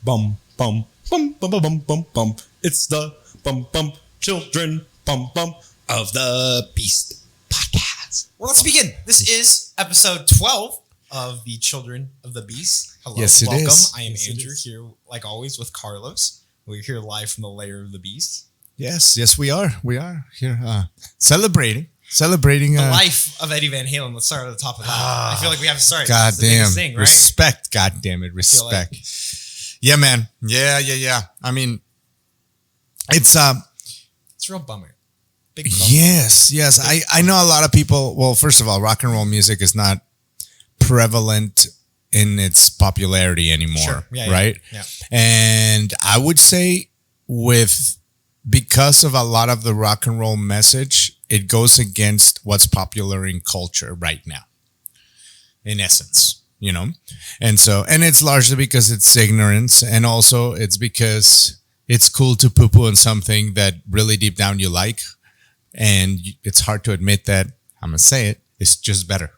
Bum, bum, bum, bum, bum, bum, bum, bum. It's the children of the Beast podcast. Well, let's begin. This is episode 12 of the Children of the Beast. Hello, yes, it welcome. Is. I am yes, Andrew here, like always, with Carlos. We're here live from the lair of the Beast. Yes, we are. We are here celebrating the life of Eddie Van Halen. Let's start at the top of that. I feel like we have to start. God damn. Thing, right? Respect. God damn it. Respect. Yeah, man. Yeah. I mean, it's a real bummer. Big bummer. Yes. I know a lot of people. Well, first of all, rock and roll music is not prevalent in its popularity anymore. Sure. Yeah, right? Yeah. And I would say because of a lot of the rock and roll message, it goes against what's popular in culture right now, in essence, you know? And it's largely because it's ignorance, and also it's because it's cool to poo-poo on something that really deep down you like, and it's hard to admit that, I'm going to say it, it's just better.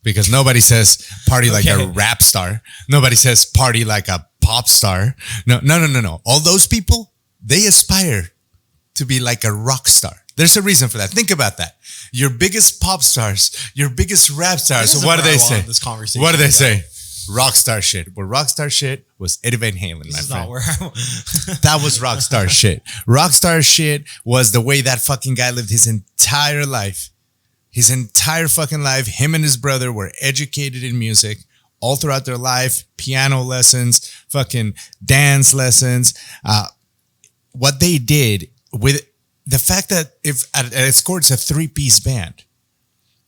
Because nobody says party like a rap star. Nobody says party like a pop star. No. All those people, they aspire to be like a rock star. There's a reason for that. Think about that. Your biggest pop stars, your biggest rap stars. What do they say? What do they say? Rock star shit. Well, rock star shit was Eddie Van Halen, my friend. Not where that was rock star shit. Rock star shit was the way that fucking guy lived his entire life. His entire fucking life, him and his brother were educated in music all throughout their life. Piano lessons, fucking dance lessons. What they did with the fact that if at its core it's a 3-piece band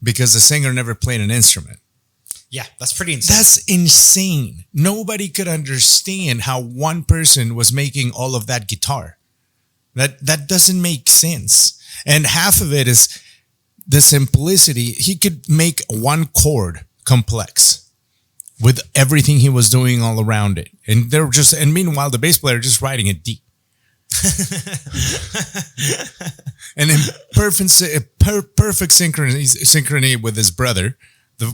because the singer never played an instrument. Yeah, that's pretty insane. That's insane. Nobody could understand how one person was making all of that guitar. That doesn't make sense. And half of it is the simplicity. He could make one chord complex with everything he was doing all around it. And meanwhile, the bass player just writing it deep. And in perfect synchrony with his brother,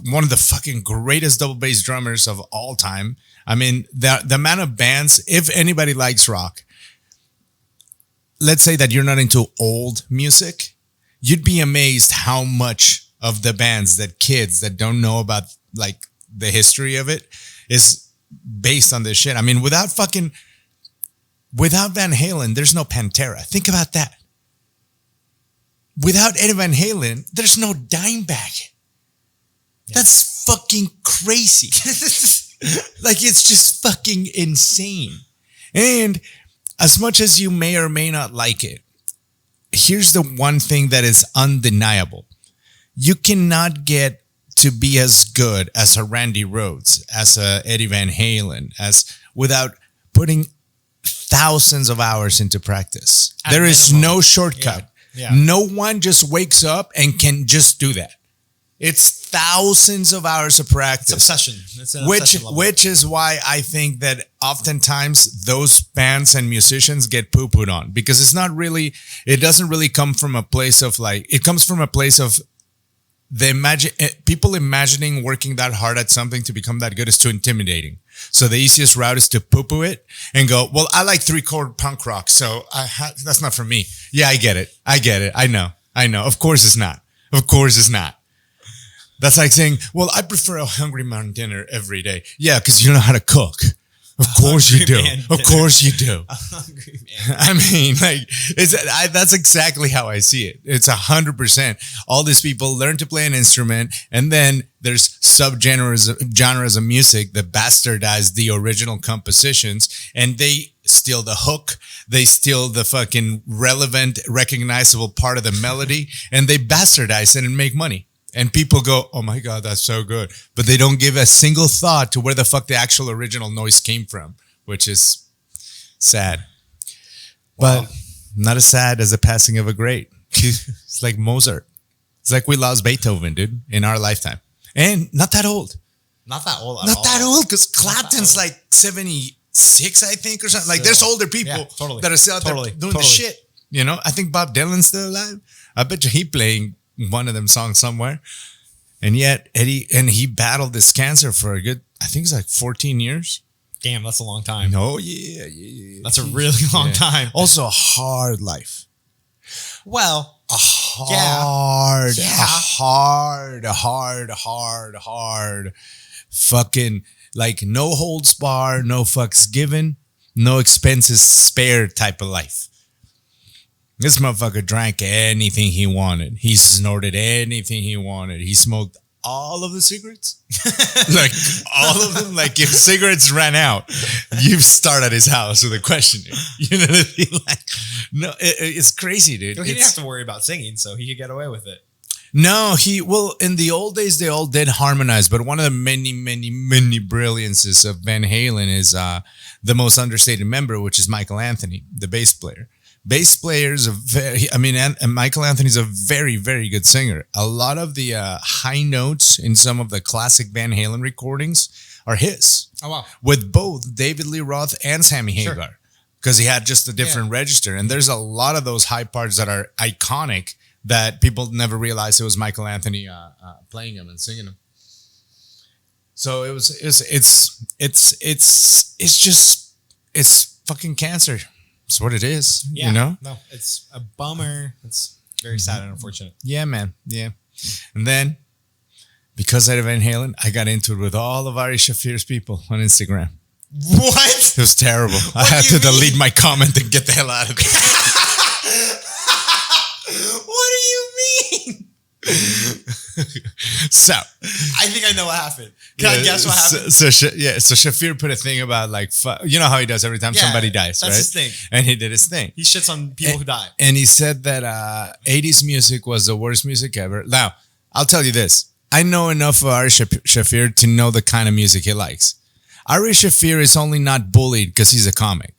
one of the fucking greatest double bass drummers of all time. I mean, the amount of bands, if anybody likes rock, let's say that you're not into old music, you'd be amazed how much of the bands that kids that don't know about like the history of it is based on this shit. I mean, without Van Halen, there's no Pantera. Think about that. Without Eddie Van Halen, there's no Dimebag. Yeah. That's fucking crazy. Like, it's just fucking insane. And as much as you may or may not like it, here's the one thing that is undeniable. You cannot get to be as good as a Randy Rhoads, as a Eddie Van Halen, without putting thousands of hours into practice. There is no shortcut. Yeah. No one just wakes up and can just do that. It's thousands of hours of practice. It's obsession. It's an obsession level. Which is why I think that oftentimes those bands and musicians get poo-pooed on, because it doesn't really come from a place of like, it comes from a place of people imagining working that hard at something to become that good is too intimidating. So the easiest route is to poo-poo it and go, well, I like 3-chord punk rock, so that's not for me. Yeah, I get it. I know. Of course it's not. That's like saying, well, I prefer a Hungry Man dinner every day. Yeah, because you know how to cook. Of course you do. Of course you do. A hungry man. I mean, like, that's exactly how I see it. It's 100%. All these people learn to play an instrument, and then there's genres of music that bastardize the original compositions, and they steal the hook, they steal the fucking relevant, recognizable part of the melody, and they bastardize it and make money. And people go, oh my God, that's so good. But they don't give a single thought to where the fuck the actual original noise came from, which is sad. Wow. But not as sad as the passing of a great. It's like Mozart. It's like we lost Beethoven, dude, in our lifetime. And not that old. Not that old. Not that old, because Clapton's like 76, I think, or something. Like, there's older people that are still out there doing the shit. You know, I think Bob Dylan's still alive. I bet you he playing one of them songs somewhere. And yet he battled this cancer for a good, I think it's like 14 years. Damn, that's a long time. No, yeah. That's a really long time. Also, a hard life. Well, A hard, fucking, like, no holds bar, no fucks given, no expenses spared type of life. This motherfucker drank anything he wanted. He snorted anything he wanted. He smoked all of the cigarettes. Like, all of them. Like, if cigarettes ran out, you start at his house with a questionnaire. You know what I mean? Like, no, it's crazy, dude. he didn't have to worry about singing, so he could get away with it. No, in the old days, they all did harmonize, but one of the many brilliances of Van Halen is the most understated member, which is Michael Anthony, the bass player. Bass players and Michael Anthony's a very, very good singer. A lot of the high notes in some of the classic Van Halen recordings are his. Oh, wow. With both David Lee Roth and Sammy Hagar, because he had just a different register. And there's a lot of those high parts that are iconic that people never realized it was Michael Anthony playing them and singing them. So it's fucking cancer. It's what it is, Yeah. you know? No, it's a bummer. It's very sad and unfortunate. Yeah, man. Yeah. And then, because I had Van Halen, I got into it with all of Ari Shafir's people on Instagram. What? It was terrible. I had to delete my comment and get the hell out of there. What do you mean? So, I think I know what happened. Can I guess what happened? So Shafir put a thing about, like, you know how he does every time somebody dies, that's right? his thing. And he did his thing. He shits on people who die. And he said that 80s music was the worst music ever. Now, I'll tell you this. I know enough of Ari Shafir to know the kind of music he likes. Ari Shafir is only not bullied because he's a comic.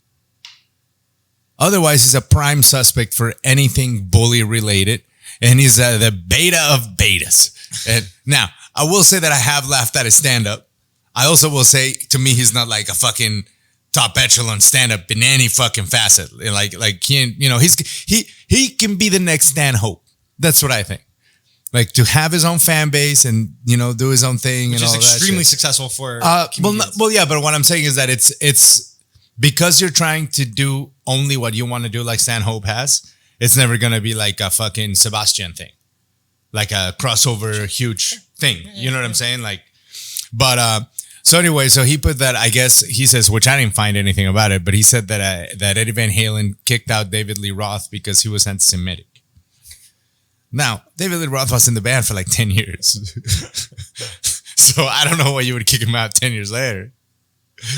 Otherwise, he's a prime suspect for anything bully related. And he's the beta of betas. And now, I will say that I have laughed at his stand-up. I also will say, to me, he's not like a fucking top echelon stand-up in any fucking facet. Like he, you know, he can be the next Stan Hope. That's what I think. Like, to have his own fan base and, you know, do his own thing, Which and all is that extremely shit. successful for Well, yeah, but what I'm saying is that it's because you're trying to do only what you want to do, like Stan Hope has. It's never gonna be like a fucking Sebastian thing, like a crossover huge thing. You know what I'm saying? Like, but so anyway, so he put that. I guess he says, which I didn't find anything about it, but he said that that Eddie Van Halen kicked out David Lee Roth because he was anti-Semitic. Now, David Lee Roth was in the band for like 10 years. So I don't know why you would kick him out 10 years later.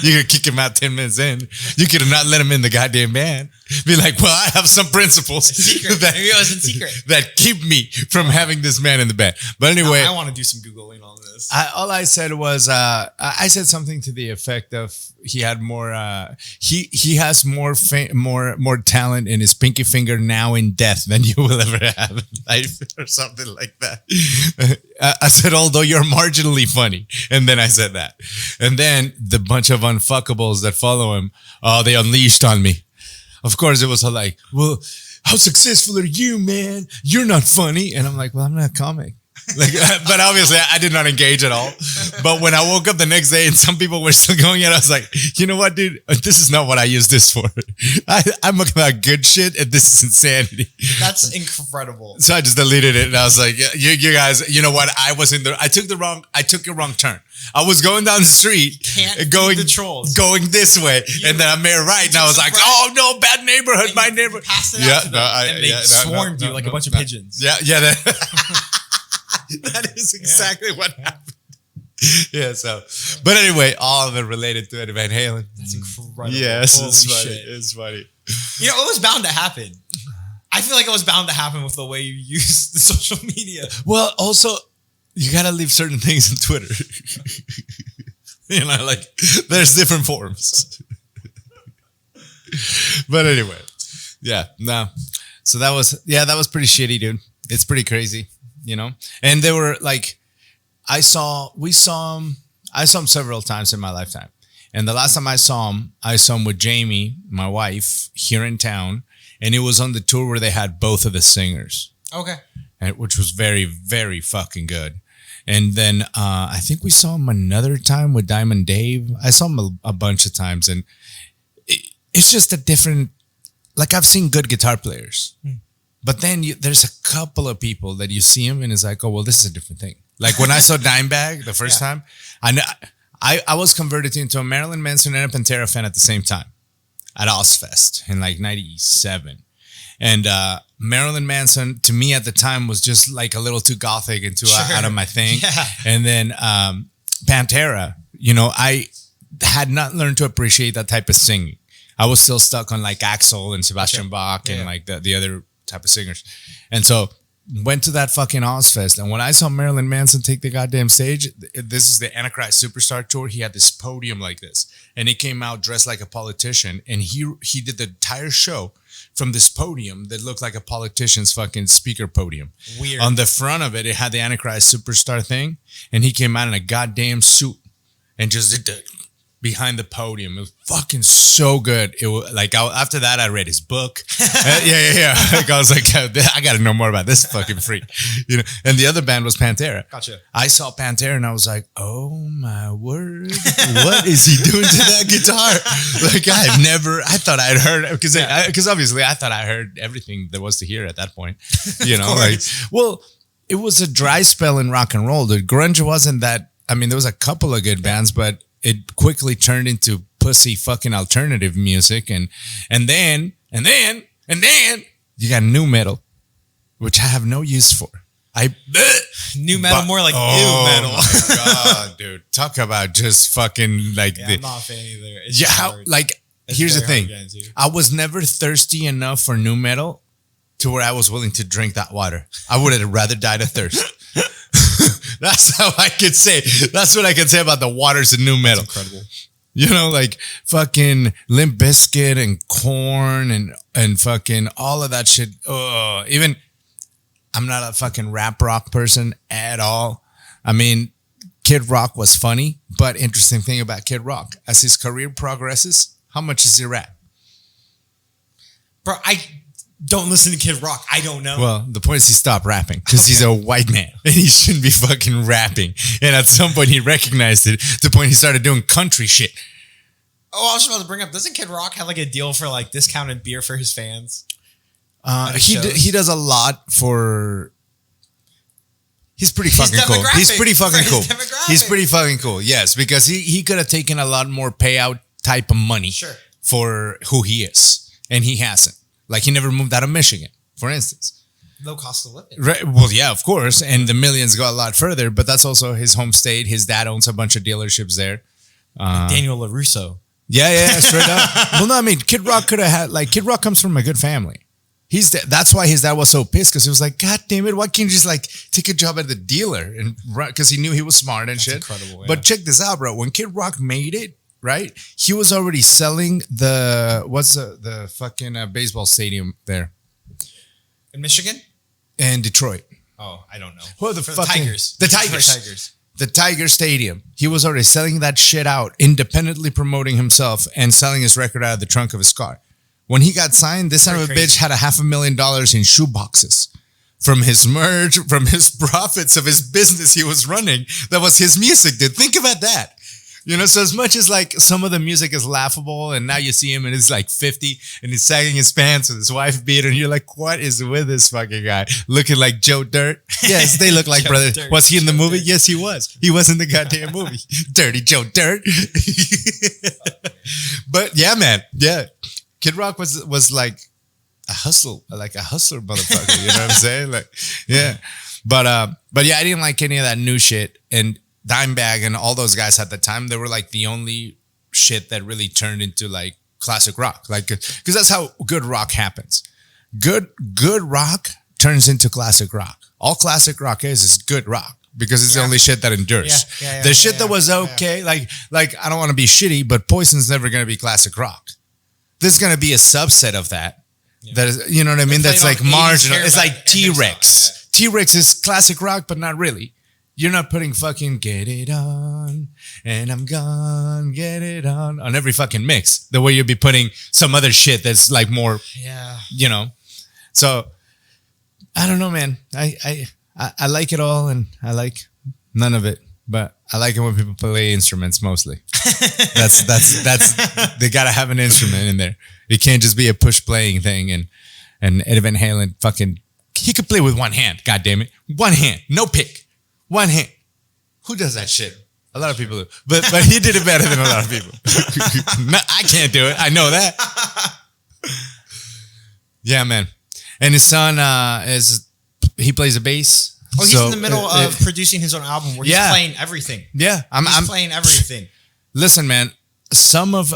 You could kick him out 10 minutes in. You could have not let him in the goddamn band. Be like, well, I have some principles Maybe it was in secret. that keep me from having this man in the band. But anyway, I want to do some Googling on this. all I said was, I said something to the effect of he had more, he has more talent in his pinky finger now in death than you will ever have in life, or something like that. I said, although you're marginally funny. And then I said that. And then the bunch of unfuckables that follow him, they unleashed on me. Of course, it was all like, well, how successful are you, man? You're not funny. And I'm like, well, I'm not a comic. Like, but obviously I did not engage at all. But when I woke up the next day and some people were still going at it, I was like, you know what, dude? This is not what I use this for. I'm looking about good shit and this is insanity. That's incredible. So I just deleted it and I was like, you guys, you know what? I took a wrong turn. I was going down the street, going the trolls, going this way, and then I made a right, and I was like, "Oh no, bad neighborhood, my neighborhood." Passed it out to them, and they swarmed you like a bunch of pigeons. Yeah. That is exactly what happened. Yeah. So, but anyway, all of it related to Eddie Van Halen. That's incredible. Yes, Holy it's funny. shit. It's funny. You know, it was bound to happen. I feel like it was bound to happen with the way you use the social media. Well, also, you gotta leave certain things on Twitter. You know, like there's different forms. But anyway, yeah, no. So that was pretty shitty, dude. It's pretty crazy, you know. And they were like, we saw him several times in my lifetime. And the last time I saw him with Jamie, my wife, here in town, and it was on the tour where they had both of the singers. Okay. Which was very, very fucking good. And then I think we saw him another time with Diamond Dave. I saw him a bunch of times, and it's just a different. Like I've seen good guitar players, but then there's a couple of people that you see him and it's like, oh well, this is a different thing. Like when I saw Dimebag the first time, I was converted into a Marilyn Manson and a Pantera fan at the same time at Ozfest in like '97, and Marilyn Manson to me at the time was just like a little too gothic and too out of my thing, and then Pantera, you know, I had not learned to appreciate that type of singing. I was still stuck on like Axl and Sebastian Bach and like the other type of singers. And so went to that fucking Ozfest. And when I saw Marilyn Manson take the goddamn stage, this is the Antichrist Superstar Tour. He had this podium like this. And he came out dressed like a politician. And he did the entire show from this podium that looked like a politician's fucking speaker podium. Weird. On the front of it, it had the Antichrist Superstar thing. And he came out in a goddamn suit and just did the behind the podium. It was fucking so good. It was like after that I read his book. Yeah. Like I was like, I got to know more about this fucking freak, you know. And the other band was Pantera. Gotcha. I saw Pantera and I was like, oh my word, what is he doing to that guitar? Like I thought I'd heard because obviously I thought I heard everything there was to hear at that point. You know, like well, it was a dry spell in rock and roll. The grunge wasn't that. I mean, there was a couple of good bands, but it quickly turned into pussy fucking alternative music, and then you got new metal, which I have no use for. New metal, more like new metal. Oh my god, dude! Talk about just fucking like I'm not a fan either. It's here's the thing: I was never thirsty enough for new metal to where I was willing to drink that water. I would have rather died of thirst. That's how I could say. That's what I can say about the waters of new metal. That's incredible. You know, like fucking Limp Bizkit and Korn and fucking all of that shit. Oh, even I'm not a fucking rap rock person at all. I mean, Kid Rock was funny, but interesting thing about Kid Rock, as his career progresses, how much is he rap? Bro, I don't listen to Kid Rock. I don't know. Well, the point is he stopped rapping because he's a white man and he shouldn't be fucking rapping. And at some point he recognized it to the point he started doing country shit. Oh, I was about to bring up, doesn't Kid Rock have like a deal for like discounted beer for his fans? He does a lot for... He's pretty fucking cool. He's pretty fucking cool. He's pretty fucking cool. Yes, because he could have taken a lot more payout type of money for who he is. And he hasn't. Like he never moved out of Michigan, for instance. Low cost of living. Right. Well, yeah, of course. And the millions go a lot further, but that's also his home state. His dad owns a bunch of dealerships there. Daniel LaRusso. Yeah, straight up. Well, no, I mean, Kid Rock could have had, like, Kid Rock comes from a good family. That's why his dad was so pissed, because he was like, God damn it, why can't you just like take a job at the dealer? And because he knew he was smart and shit. Incredible. Yeah. But check this out, bro. When Kid Rock made it, right? He was already selling the fucking baseball stadium there in Michigan and Detroit. Oh, I don't know. Well, the Tigers. The Tigers. The Tiger Stadium. He was already selling that shit out, independently promoting himself and selling his record out of the trunk of his car. When he got signed, this son of a bitch had $500,000 in shoe boxes from his merch, from his profits of his business he was running. That was his music, dude. Think about that. You know, so as much as like some of the music is laughable, and now you see him and he's like 50 and he's sagging his pants with his wife beater, and you're like, what is with this fucking guy? Looking like Joe Dirt. Yes, they look like brothers. Dirt. Was he in the movie? Yes, he was. He was in the goddamn movie. Dirty Joe Dirt. But yeah, man. Yeah. Kid Rock was like a hustler motherfucker. You know what I'm saying? Like, yeah. But yeah, I didn't like any of that new shit. And Dimebag and all those guys at the time, they were like the only shit that really turned into like classic rock. Like, because that's how good rock happens. Good rock turns into classic rock. All classic rock is good rock, because it's the only shit that endures. The shit that was okay, like I don't want to be shitty, but Poison's never going to be classic rock. There's going to be a subset of that. That is, you know what I mean? That's like marginal. It's like T-Rex. T-Rex is classic rock, but not really. You're not putting fucking "Get It On" and "I'm Gone, Get It On" every fucking mix. The way you'd be putting some other shit that's like more, you know. So I don't know, man. I like it all, and I like None of it. But I like it when people play instruments mostly. That's they gotta have an instrument in there. It can't just be a push playing thing. And Eddie Van Halen fucking he could play with one hand. God damn it, one hand, no pick, one hand. Who does that shit? A lot of people do, but he did it better than a lot of people. No, I can't do it. I know that. Yeah, man. And his son he plays a bass. Oh, he's in the middle of producing his own album where he's playing everything. Yeah, I'm playing everything. Listen, man, some of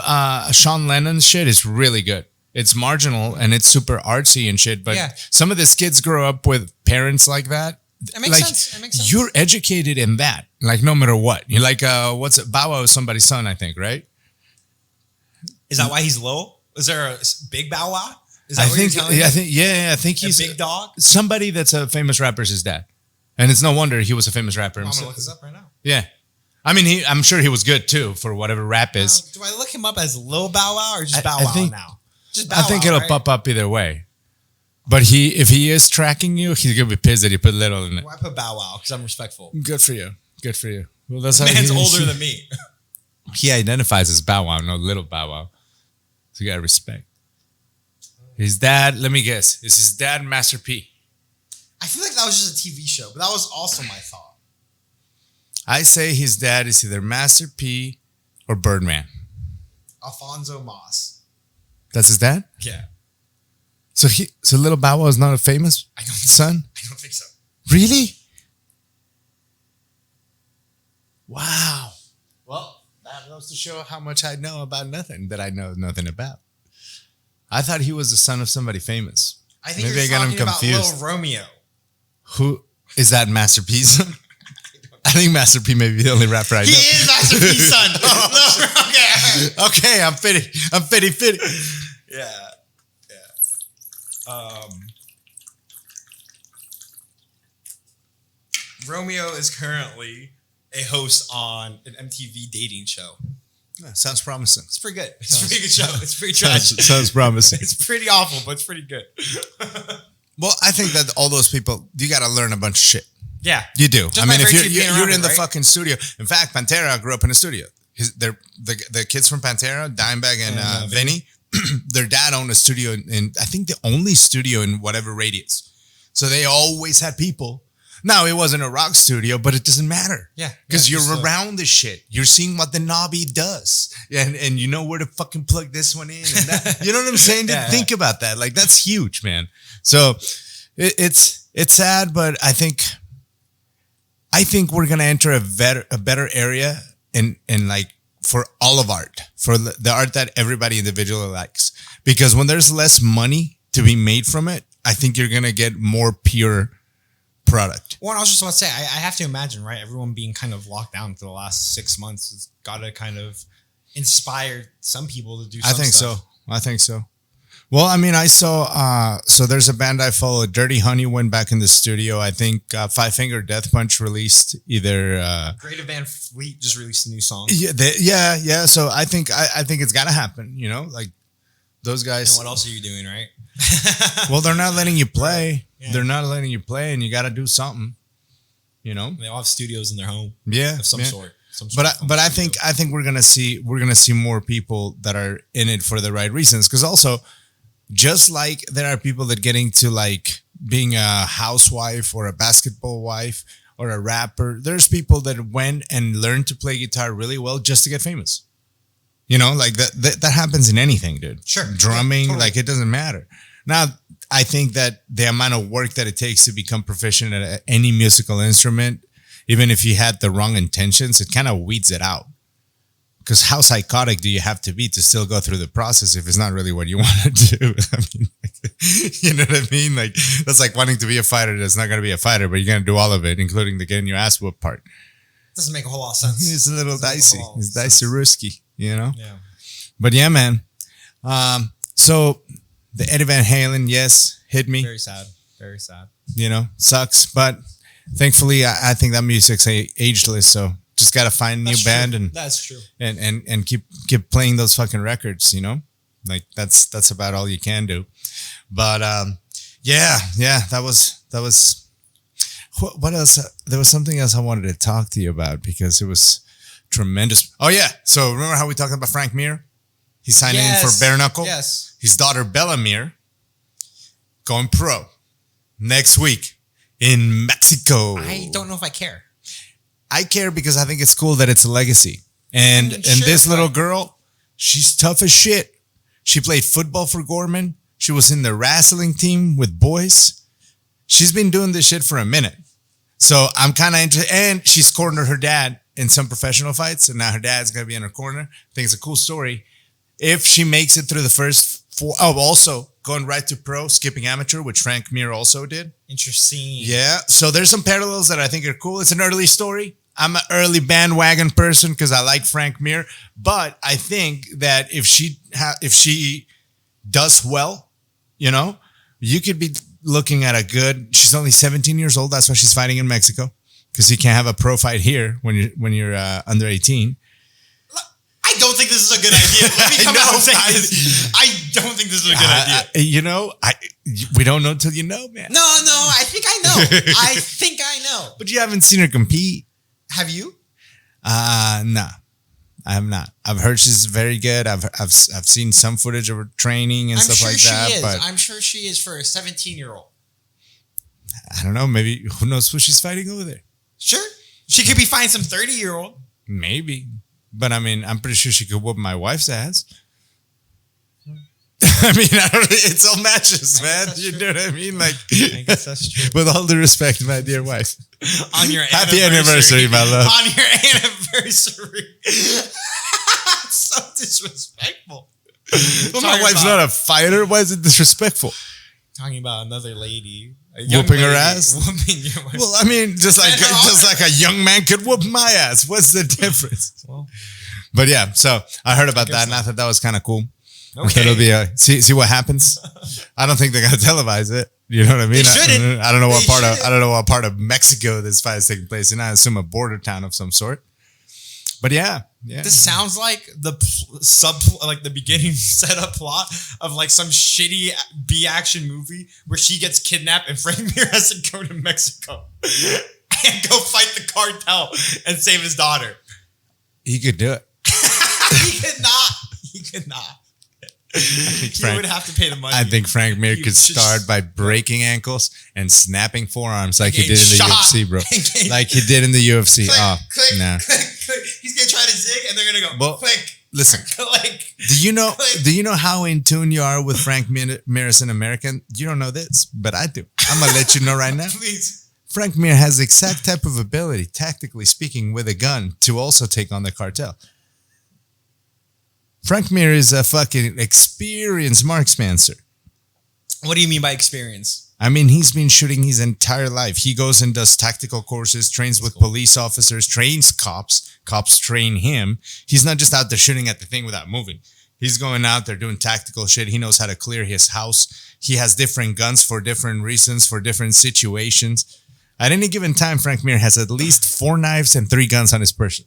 Sean Lennon's shit is really good. It's marginal and it's super artsy and shit, but some of these kids grow up with parents like that. It makes sense. It makes sense. You're educated in that, like no matter what. You're like, what's it? Bow Wow is somebody's son, I think, right? Is that why he's low? Is there a big Bow Wow? Is that I what think, you're telling me? I think he's a big dog. Somebody that's a famous rapper is his dad, and it's no wonder he was a famous rapper I'm himself. gonna look this up right now. Yeah, I mean, I'm sure he was good too for whatever rap is. Do I look him up as Lil Bow Wow or just Bow Wow now? Just Bow I think Wow, it'll right? pop up either way. But if he is tracking you, he's gonna be pissed that you put little in it. Well, I put Bow Wow because I'm respectful. Good for you. Good for you. Well, that's how Man's older than me. He identifies as Bow Wow, no little Bow Wow. So you gotta respect. His dad, let me guess, is his dad Master P? I feel like that was just a TV show, but that was also my thought. I say his dad is either Master P or Birdman. Alfonso Moss. That's his dad? Yeah. So little Bow Wow is not a famous son? I don't think so. Really? Wow. Well, that goes to show how much I know about nothing that I know nothing about. I thought he was the son of somebody famous. I think you're talking about Lil Romeo. Who is that? Master P's son? I think Master P may be the only rapper I know. He is Master P's son. Okay, I'm fitty. Yeah. Romeo is currently a host on an MTV dating show. Yeah, sounds promising. It's pretty good. It's a pretty good show. It's pretty trash. Sounds promising. It's pretty awful, but it's pretty good. Well, I think that all those people, you got to learn a bunch of shit. Yeah. You do. Just I mean, by if virtue of being you're around in it, the right? fucking studio. In fact, Pantera grew up in a studio. The kids from Pantera, Dimebag and Vinny, their dad owned a studio in, I think the only studio in whatever radius. So they always had people. Now, it wasn't a rock studio, but it doesn't matter. Yeah. Because Yeah, you're around the shit. You're seeing what the knobby does. And you know where to fucking plug this one in. And that. You know what I'm saying? Think about that. Like, that's huge, man. So it's sad, but I think we're going to enter a better area in like for all of art, for the art that everybody individually likes. Because when there's less money to be made from it, I think you're going to get more pure product. Well, I was just about to say, I have to imagine, right? Everyone being kind of locked down for the last 6 months has got to kind of inspire some people to do some stuff. I think so. Well, I mean, I saw, so there's a band I follow, Dirty Honey went back in the studio. I think Five Finger Death Punch released either... Greater Van Fleet just released a new song. Yeah. So I think it's got to happen, you know? Like, those guys... And what else are you doing, right? Well, they're not letting you play. Yeah. They're not letting you play, and you got to do something, you know? They all have studios in their home. Yeah. Of some sort. But I think we're gonna see more people that are in it for the right reasons. Because also, just like there are people that get into like being a housewife or a basketball wife or a rapper, there's people that went and learned to play guitar really well just to get famous. You know, like that happens in anything, dude. Sure. Drumming, Yeah, totally. like it doesn't matter. Now, I think that the amount of work that it takes to become proficient at any musical instrument, even if you had the wrong intentions, it kind of weeds it out. Because how psychotic do you have to be to still go through the process if it's not really what you want to do? I mean, you know what I mean? Like, that's like wanting to be a fighter that's not going to be a fighter, but you're going to do all of it, including the getting your ass whooped part. Doesn't make a whole lot of sense. It's a little dicey. It's dicey risky, you know? Yeah. But yeah, man. So the Eddie Van Halen, yes, hit me. Very sad. Very sad. You know, sucks. But thankfully, I think that music's ageless. So just got to find a new band and that's true. And keep playing those fucking records, you know? Like that's about all you can do. But yeah, that was What else? There was something else I wanted to talk to you about because it was tremendous. Oh yeah. So remember how we talked about Frank Mir? He's signing in for bare knuckle. Yes. His daughter Bella Mir going pro next week in Mexico. I don't know if I care. I care because I think it's cool that it's a legacy. And this little girl, she's tough as shit. She played football for Gorman. She was in the wrestling team with boys. She's been doing this shit for a minute. So I'm kind of interested. And she's cornered her dad in some professional fights. And now her dad's going to be in her corner. I think it's a cool story. If she makes it through the first four. Oh, also going right to pro, skipping amateur, which Frank Mir also did. Interesting. Yeah. So there's some parallels that I think are cool. It's an early story. I'm an early bandwagon person because I like Frank Mir. But I think that if she does well, you know, you could be looking at a good. She's only 17 years old. That's why she's fighting in Mexico, because you can't have a pro fight here when you're under 18. I don't think this is a good idea. Let me come out and say this. I don't think this is a good idea. You know, we don't know until you know, man. No, I think I know. I think I know. But you haven't seen her compete. Have you? No, I have not. I've heard she's very good. I've seen some footage of her training and stuff like that. But I'm sure she is for a 17-year-old. I don't know. Maybe who knows who she's fighting over there? Sure, she could be fighting some 30-year-old. Maybe, but I mean, I'm pretty sure she could whoop my wife's ass. I mean, it's all matches, man. You know what I mean? Like, I guess that's true. With all due respect, my dear wife. On your happy anniversary, my love. On your anniversary. So disrespectful. Well, my wife's not a fighter. Why is it disrespectful? Talking about another lady. Whooping her ass? Whooping your wife. Well, I mean, just like a young man could whoop my ass. What's the difference? Well, but yeah, so I heard about that, and I thought that was kind of cool. Okay. It'll be see what happens. I don't think they're gonna televise it. You know what I mean? They shouldn't. I don't know what part of Mexico this fight is taking place in. I assume a border town of some sort. But yeah. This sounds like the the beginning setup plot of like some shitty B action movie where she gets kidnapped and Frank Mir has to go to Mexico and go fight the cartel and save his daughter. He could do it. He could not. You would have to pay the money. I think Frank Mir could start by breaking ankles and snapping forearms like he did in the UFC, bro. Like he did in the UFC. Click, nah. Click. He's gonna try to zig, and they're gonna go. Click. Listen. Click. Do you know how in tune you are with Frank Mir as an American? You don't know this, but I do. I'm gonna let you know right now. Please. Frank Mir has the exact type of ability, tactically speaking, with a gun to also take on the cartel. Frank Mir is a fucking experienced marksman, sir. What do you mean by experience? I mean, he's been shooting his entire life. He goes and does tactical courses, trains with police officers, trains cops. Cops train him. He's not just out there shooting at the thing without moving. He's going out there doing tactical shit. He knows how to clear his house. He has different guns for different reasons, for different situations. At any given time, Frank Mir has at least 4 knives and 3 guns on his person.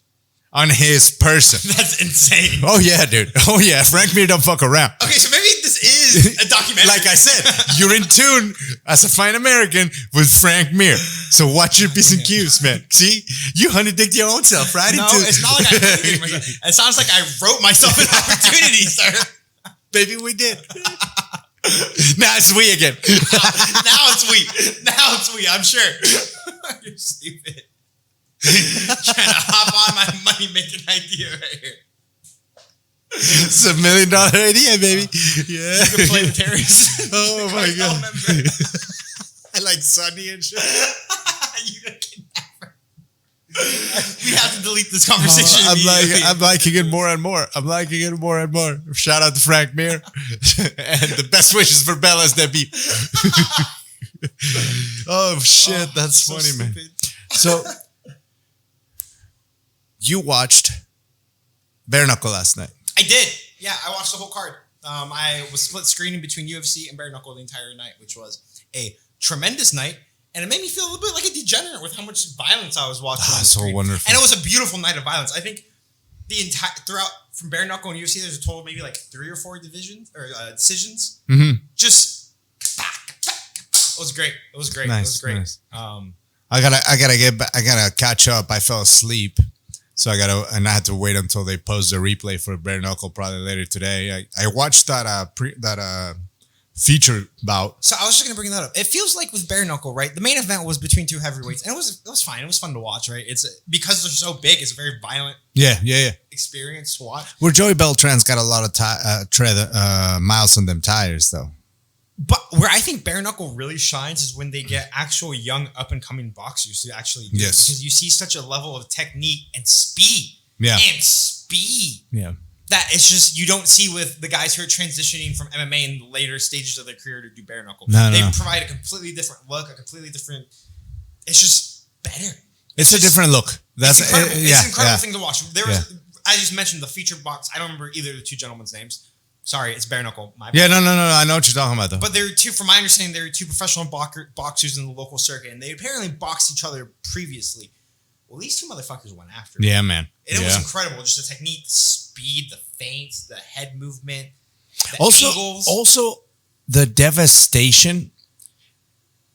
On his person. That's insane. Oh, yeah, dude. Oh, yeah. Frank Mir don't fuck around. Okay, so maybe this is a documentary. Like I said, you're in tune as a fine American with Frank Mir. So watch your P's and Q's, man. See? You honey-dicked your own self right into... No, it's not like I honey-dicked myself. It sounds like I wrote myself an opportunity, sir. Baby, we did. Now it's we again. Now it's we. I'm sure. You're stupid. Trying to hop on my money-making idea right here. It's $1 million idea, baby. Yeah. You can play the terrorist. Oh, my God. I like Sunny and shit. You a kidnapper. We have to delete this conversation. I'm liking it more and more. Shout out to Frank Mir. And the best wishes for Bella's debut. Oh, shit. That's funny, so man. So... You watched Bare Knuckle last night. I did. Yeah, I watched the whole card. I was split screening between UFC and Bare Knuckle the entire night, which was a tremendous night. And it made me feel a little bit like a degenerate with how much violence I was watching on the screen. So wonderful. And it was a beautiful night of violence. I think the entire throughout from Bare Knuckle and UFC, there's a total maybe like 3 or 4 decisions. Just it was great. Nice. Nice. I gotta catch up. I fell asleep, so I had to wait until they post the replay for bare knuckle probably later today. I watched that feature bout. So I was just gonna bring that up. It feels like with bare knuckle, right? The main event was between two heavyweights, and it was fine. It was fun to watch, right? It's because they're so big. It's a very violent experience to watch. Where Joey Beltran's got a lot of miles on them tires, though. But where I think bare knuckle really shines is when they get actual young up and coming boxers to actually do it, because you see such a level of technique and speed. Yeah. That it's just you don't see with the guys who are transitioning from MMA in the later stages of their career to do bare knuckle. They provide a completely different look, it's just better. It's a different look. That's incredible. It's an incredible thing to watch. I just mentioned the featured box. I don't remember either of the two gentlemen's names. Sorry, it's bare knuckle. My bad. No. I know what you're talking about, though. But from my understanding, there were two professional boxers in the local circuit, and they apparently boxed each other previously. Well, these two motherfuckers went after it. Yeah, man. And it was incredible. Just the technique, the speed, the feints, the head movement, the angles. Also, the devastation.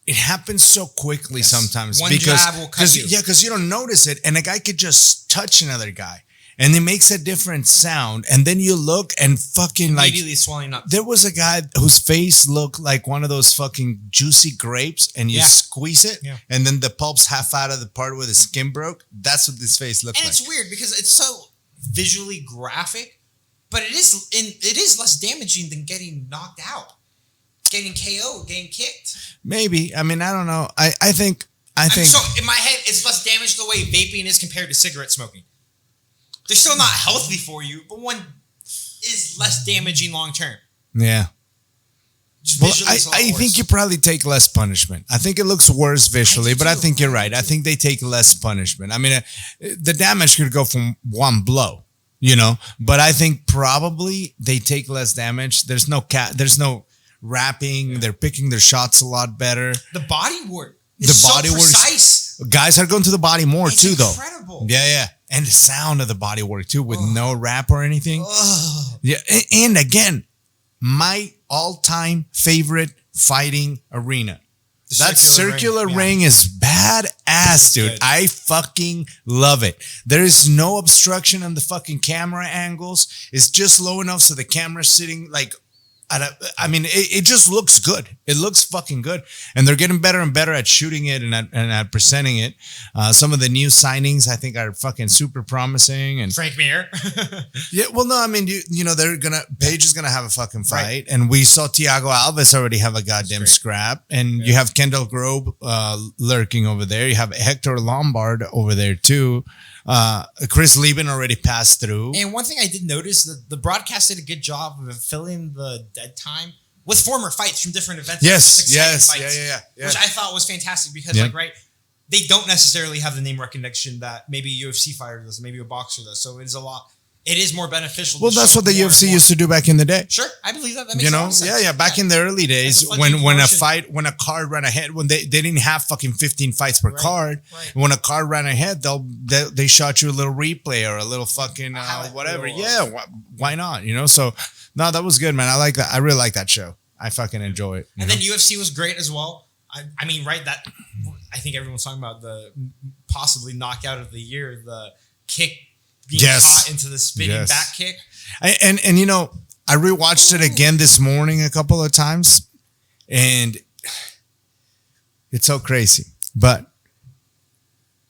It happens so quickly sometimes. One jab will cut you. Yeah, because you don't notice it, and a guy could just touch another guy. And it makes a different sound. And then you look and fucking immediately swelling up. There was a guy whose face looked like one of those fucking juicy grapes, and you squeeze it, and then the pulp's half out of the part where the skin broke. That's what this face looked like. And it's weird because it's so visually graphic, but it is less damaging than getting knocked out, getting KO, getting kicked. Maybe. I mean, I don't know. I think. So in my head, it's less damage the way vaping is compared to cigarette smoking. They're still not healthy for you, but one is less damaging long term. Yeah. Well, I think you probably take less punishment. I think it looks worse visually, but I think you're right. I think they take less punishment. I mean, the damage could go from one blow, but I think probably they take less damage. There's no wrapping. Yeah. They're picking their shots a lot better. The body work. Precise. Guys are going to the body more too, though. Incredible. Yeah. And the sound of the body work too, with no rap or anything. Yeah. And again, my all-time favorite fighting arena. That circular ring is badass, dude. Good. I fucking love it. There is no obstruction on the fucking camera angles. It's just low enough so the camera's sitting like it just looks good. It looks fucking good. And they're getting better and better at shooting it and at presenting it. Some of the new signings, I think, are fucking super promising. And Frank Mir. Yeah, well, no, I mean, Paige is going to have a fucking fight. Right. And we saw Thiago Alves already have a goddamn scrap. And you have Kendall Grove lurking over there. You have Hector Lombard over there, too. Chris Lieben already passed through. And one thing I did notice, the broadcast did a good job of filling the dead time with former fights from different events. Yes. Which I thought was fantastic because, they don't necessarily have the name recognition that maybe a UFC fighter does, maybe a boxer does. So it is more beneficial. Well, that's what the UFC used to do back in the day. Sure, I believe that. That makes sense. Yeah. Back in the early days, when a card ran ahead, when they didn't have fucking 15 fights per card. Right. When a card ran ahead, they shot you a little replay or a little fucking whatever. Why not? So no, that was good, man. I like that. I really like that show. I fucking enjoy it. And then UFC was great as well. I mean, that I think everyone's talking about the possibly knockout of the year, the kick. Being caught into the spinning back kick. And I rewatched it again this morning a couple of times, and it's so crazy. But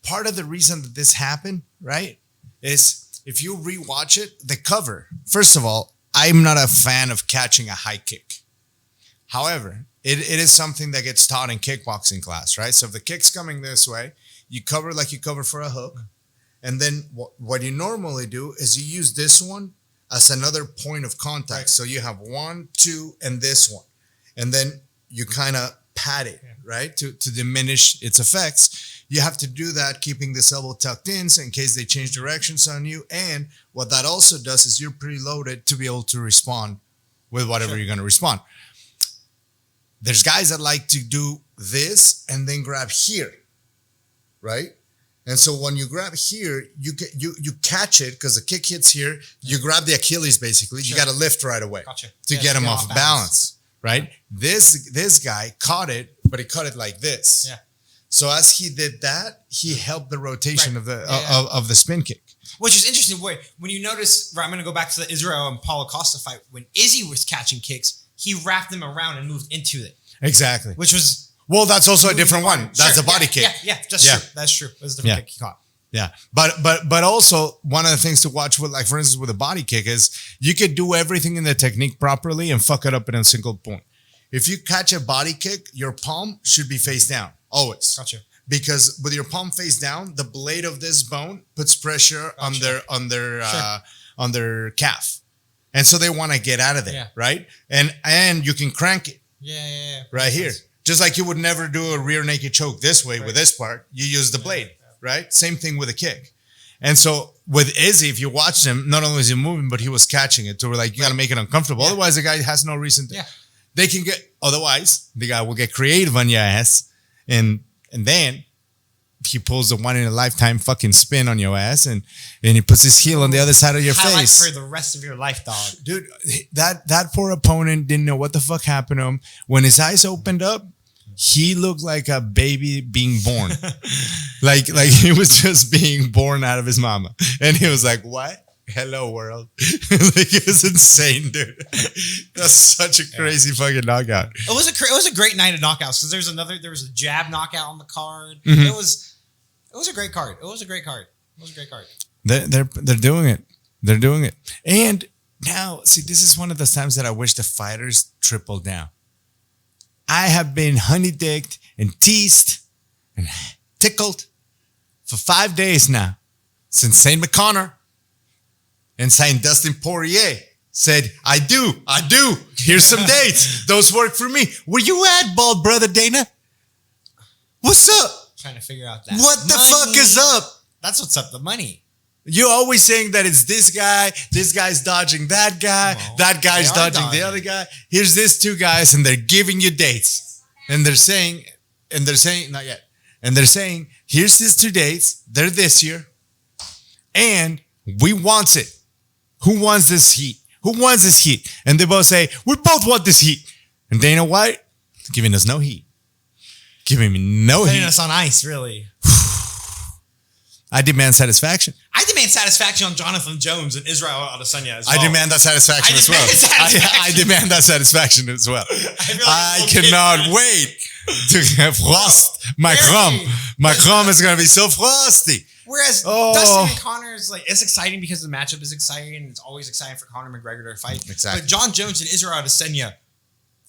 part of the reason that this happened, right, is if you rewatch it, the cover. First of all, I'm not a fan of catching a high kick. However, it is something that gets taught in kickboxing class, right? So if the kick's coming this way, you cover like you cover for a hook. And then what you normally do is you use this one as another point of contact. Right. So you have 1, 2, and this one. And then you kind of pat it, right? To diminish its effects. You have to do that, keeping this elbow tucked in so in case they change directions on you. And what that also does is you're preloaded to be able to respond with whatever you're going to respond. There's guys that like to do this and then grab here, right? And so when you grab here, you catch it because the kick hits here. You grab the Achilles basically. You got to lift right away to get him off balance, right? This guy caught it, but he caught it like this. Yeah. So as he did that, he helped the rotation Right. of the Yeah. of the spin kick. Which is interesting. When you notice, I'm going to go back to the Israel and Paulo Costa fight. When Izzy was catching kicks, he wrapped them around and moved into it, Exactly. which was Well, that's also a different one. That's Sure. a body Yeah, kick. Yeah, that's Yeah. true. That's true. It was a different Yeah. kick he caught. Yeah, but also one of the things to watch with, like, for instance, with a body kick is you could do everything in the technique properly and fuck it up in a single point. If you catch a body kick, your palm should be face down always. Gotcha. Because with your palm face down, the blade of this bone puts pressure Gotcha. on their calf, and so they want to get out of there, Yeah. right? And you can crank it Yeah. right here, just like you would never do a rear naked choke this way with this part. You use the blade. Right? Same thing with a kick. And so with Izzy, if you watch him, not only was he moving, but he was catching it. So we're like, you got to make it uncomfortable. Yeah. Otherwise, the guy has no reason to. Yeah. They can otherwise, the guy will get creative on your ass. And then he pulls the one in a lifetime fucking spin on your ass and he puts his heel on the other side of your Highlight face. for the rest of your life, dog. Dude, that poor opponent didn't know what the fuck happened to him. When his eyes opened up, he looked like a baby being born. like he was just being born out of his mama. And he was like, what? Hello, world. Like, it was insane, dude. That's such a crazy fucking knockout. It was a great night of knockouts because there was a jab knockout on the card. Mm-hmm. It was a great card. They're doing it. They're doing it. And now, see, this is one of those times that I wish the fighters tripled down. I have been honey-dicked and teased and tickled for 5 days now since St. McConnor and St. Dustin Poirier said, I do. Here's some dates. Those work for me. Where you at, bald brother Dana? What's up? Trying to figure out that. What the fuck is up? That's what's up. The money. You're always saying that it's this guy's dodging that guy, Well, that guy's they are dodging the other guy. Here's these two guys, and they're giving you dates. And they're saying, not yet. And they're saying, here's these two dates. They're this year. And we want it. Who wants this heat? Who wants this heat? And they both say, we both want this heat. And Dana White giving us no heat. Giving me no Putting heat. us on ice, really. I demand sasatisfaction. I demand satisfaction on Jonathan Jones and Israel Adesanya as well. I demand that satisfaction as well. I demand that satisfaction as well. I cannot wait to frost my crumb. My crumb is going to be so frosty. Whereas Dustin and Conor is like, it's exciting because the matchup is exciting and it's always exciting for Conor McGregor to fight. Exactly. But John Jones and Israel Adesanya,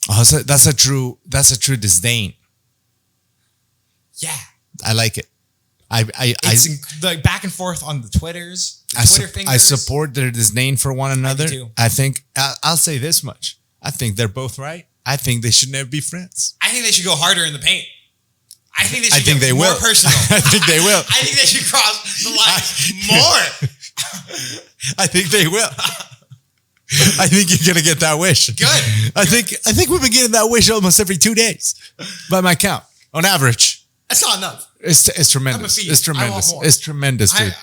That's a true disdain. yeah. I like it. It's the back and forth on the Twitters, Twitter fingers. I support their disdain for one another. too. I think I'll say this much. I think they're both right. I think they should never be friends. I think they should go harder in the paint. I think they I should think get they more will. personal. I think they will. I think they should cross the line more. I think they will. I think you're gonna get that wish. Good. I think we've been getting that wish almost every 2 days, by my count, on average. That's not enough. It's tremendous. I'm a It's feed. I want tremendous. more. It's tremendous, dude.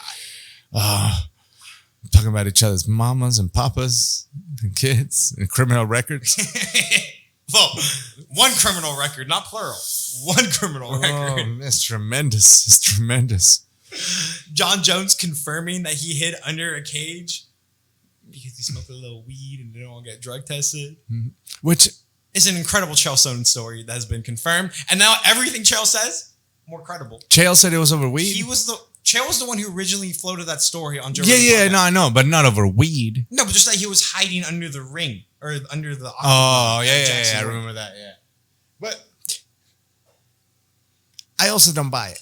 Talking about each other's mamas and papas and kids and criminal records. Well, one criminal record, not plural. One criminal record. Oh, it's tremendous. It's tremendous. John Jones confirming that he hid under a cage because he smoked a little weed and didn't want to get drug tested. Which It's an incredible Chael Sonnen story that has been confirmed. And now everything Chael says, more credible. Chael said it was over weed. Chael was the one who originally floated that story on Joe Yeah, Rogan's yeah, podcast. no, I know, but not over weed. No, but just that he was hiding under the ring or under the. Oh, yeah, Jackson I ring. remember that, yeah. But I also don't buy it.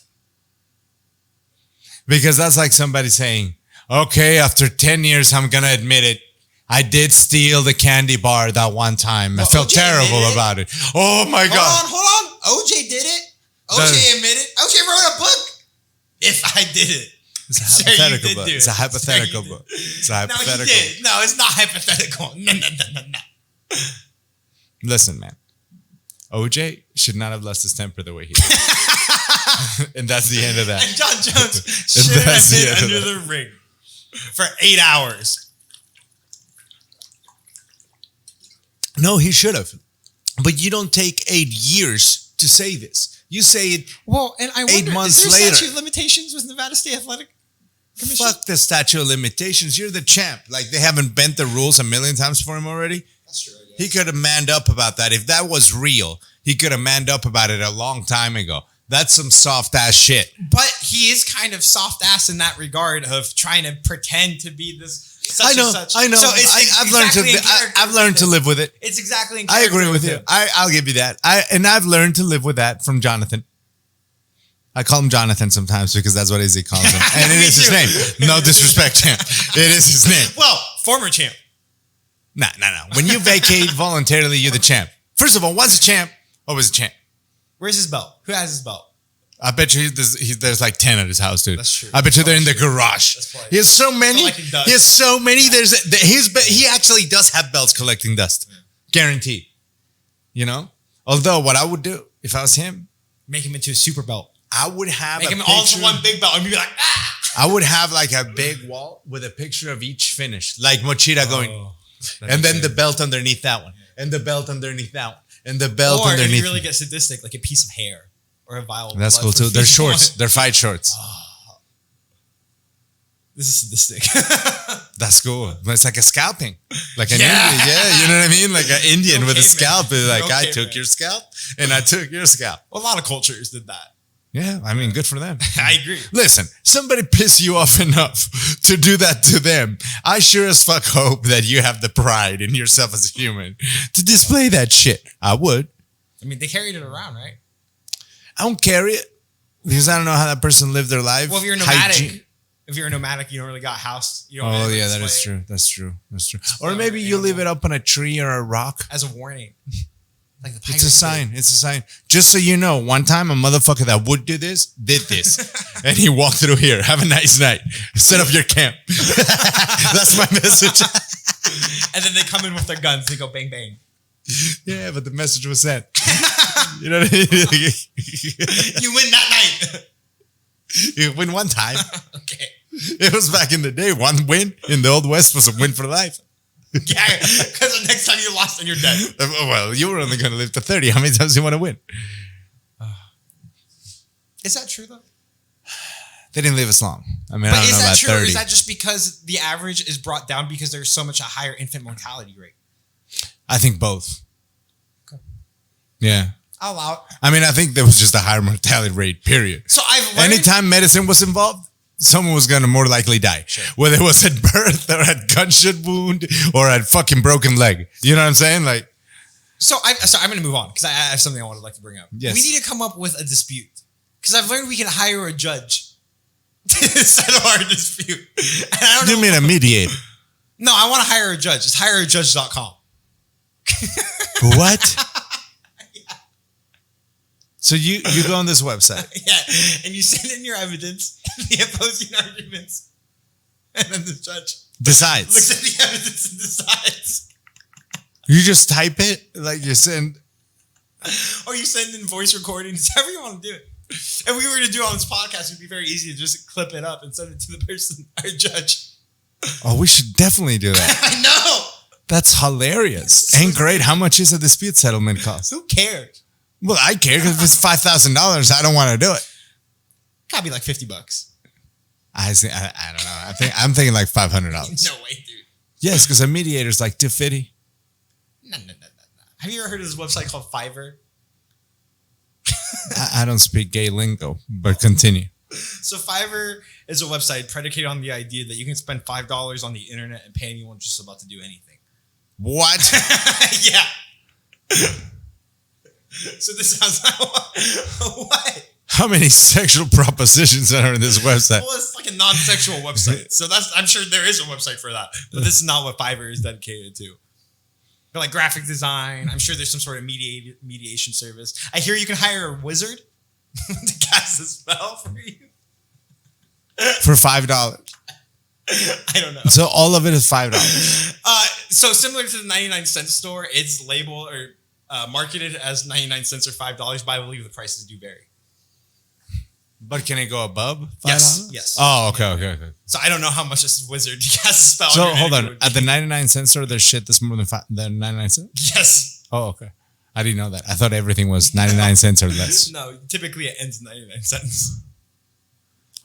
Because that's like somebody saying, okay, after 10 years, I'm going to admit it. I did steal the candy bar that one time. I felt OJ terrible admitted it. about it. Oh my God. Hold on. OJ did it. OJ admitted. OJ wrote a book. If I did it. It's a Sure, you hypothetical did book. do it. It's a hypothetical Sure, you book. It's a No, hypothetical. he did. No, it's not hypothetical. No. Listen, man. OJ should not have lost his temper the way he did. And that's the end of that. And John Jones should have that's the been end of under that. the ring for 8 hours. No, he should have. But you don't take 8 years to say this. You say it. Well, and I wonder, 8 months is there later. statute of limitations with Nevada State Athletic Commission? Fuck the statute of limitations. You're the champ. Like, they haven't bent the rules a million times for him already. That's true. He could have manned up about that. If that was real, he could have manned up about it a long time ago. That's some soft ass shit. But he is kind of soft ass in that regard of trying to pretend to be this. Such I know. and such. I know. So it's I've learned to live with it. It's exactly. In I agree character with you. I'll give you that. I've learned to live with that from Jonathan. I call him Jonathan sometimes because that's what Izzy calls him, and it is his name. No disrespect, champ. It is his name. Well, former champ. No. When you vacate voluntarily, you're the champ. First of all, once a champ, always a champ. Where's his belt? Who has his belt? I bet you there's like 10 at his house, dude. That's true. I bet you they're in the garage. He has so many. He has so many. He actually does have belts collecting dust. Guaranteed. You know? Although, what I would do if I was him, make him into a super belt. I would have make him all to one big belt and be like, ah! I would have like a big wall with a picture of each finish. Like Mochida going, and then the belt underneath that one. And the belt underneath that one. And the belt underneath. Or if you really get sadistic, like a piece of hair. Or a vial of That's cool too. They're shorts. They're fight shorts. Oh. This is sadistic. That's cool. It's like a scalping. Like an Indian. Yeah, you know what I mean? Like an Indian with a scalp. Like, I took your scalp and I took your scalp. Well, a lot of cultures did that. Yeah, I mean, good for them. I agree. Listen, somebody piss you off enough to do that to them. I sure as fuck hope that you have the pride in yourself as a human to display that shit. I would. I mean, they carried it around, right? I don't carry it because I don't know how that person lived their life. Well, if you're nomadic, you don't really got a house. You don't yeah, that is true. That's true. Or maybe you leave it up on a tree or a rock as a warning. Like the it's a sign. It's a sign. Just so you know, one time a motherfucker that would do this did this, and he walked through here. Have a nice night. Set up your camp. That's my message. And then they come in with their guns. They go bang bang. Yeah, but the message was sent. You know what I mean? You win that night. You win one time. Okay. It was back in the day. One win in the Old West was a win for life. Yeah, because the next time you lost, then you're dead. Well, you were only going to live to 30. How many times do you want to win? Is that true, though? They didn't live as long. I mean, but I don't know about 30. Or is that just because the average is brought down because there's so much a higher infant mortality rate? I think both. Okay. Yeah. I'll allow it. I mean, I think there was just a higher mortality rate, period. So I've learned... Anytime medicine was involved, someone was going to more likely die. Sure. Whether it was at birth or at gunshot wound or at fucking broken leg. You know what I'm saying? Like, So I'm going to move on because I have something I would like to bring up. Yes. We need to come up with a dispute because I've learned we can hire a judge to settle our dispute. And I don't know. You mean a mediator? No, I want to hire a judge. It's hireajudge.com. What? So you go on this website. Yeah, and you send in your evidence, the opposing arguments, and then the judge decides. Looks at the evidence and decides. You just type it, like you send. Or you send in voice recordings, however you want to do it. If we were to do it on this podcast, it'd be very easy to just clip it up and send it to the person, our judge. Oh, we should definitely do that. I know. That's hilarious. Ain't great. How much is a dispute settlement cost? Who cares? Well, I care because if it's $5,000, I don't want to do it. Gotta be like $50. I don't know. I'm thinking like $500. No way, dude. Yes, because a mediator's like $250. No. Have you ever heard of this website called Fiverr? I don't speak gay lingo, but continue. So Fiverr is a website predicated on the idea that you can spend $5 on the internet and pay anyone just about to do anything. What? Yeah. So this sounds like what? How many sexual propositions are on this website? Well, it's like a non-sexual website. So I'm sure there is a website for that. But this is not what Fiverr is dedicated to. But like graphic design, I'm sure there's some sort of mediation service. I hear you can hire a wizard to cast a spell for you. For $5. I don't know. So all of it is $5. So similar to the 99-cent store, it's labeled or marketed as 99 cents or $5, but I believe the prices do vary. But can it go above $5? Yes. Oh, okay. So I don't know how much this wizard cast a spell. So hold on. At the 99-cent store, there's shit that's more than 99 cents? Yes. Oh, okay. I didn't know that. I thought everything was 99 cents or less. No, typically it ends 99 cents.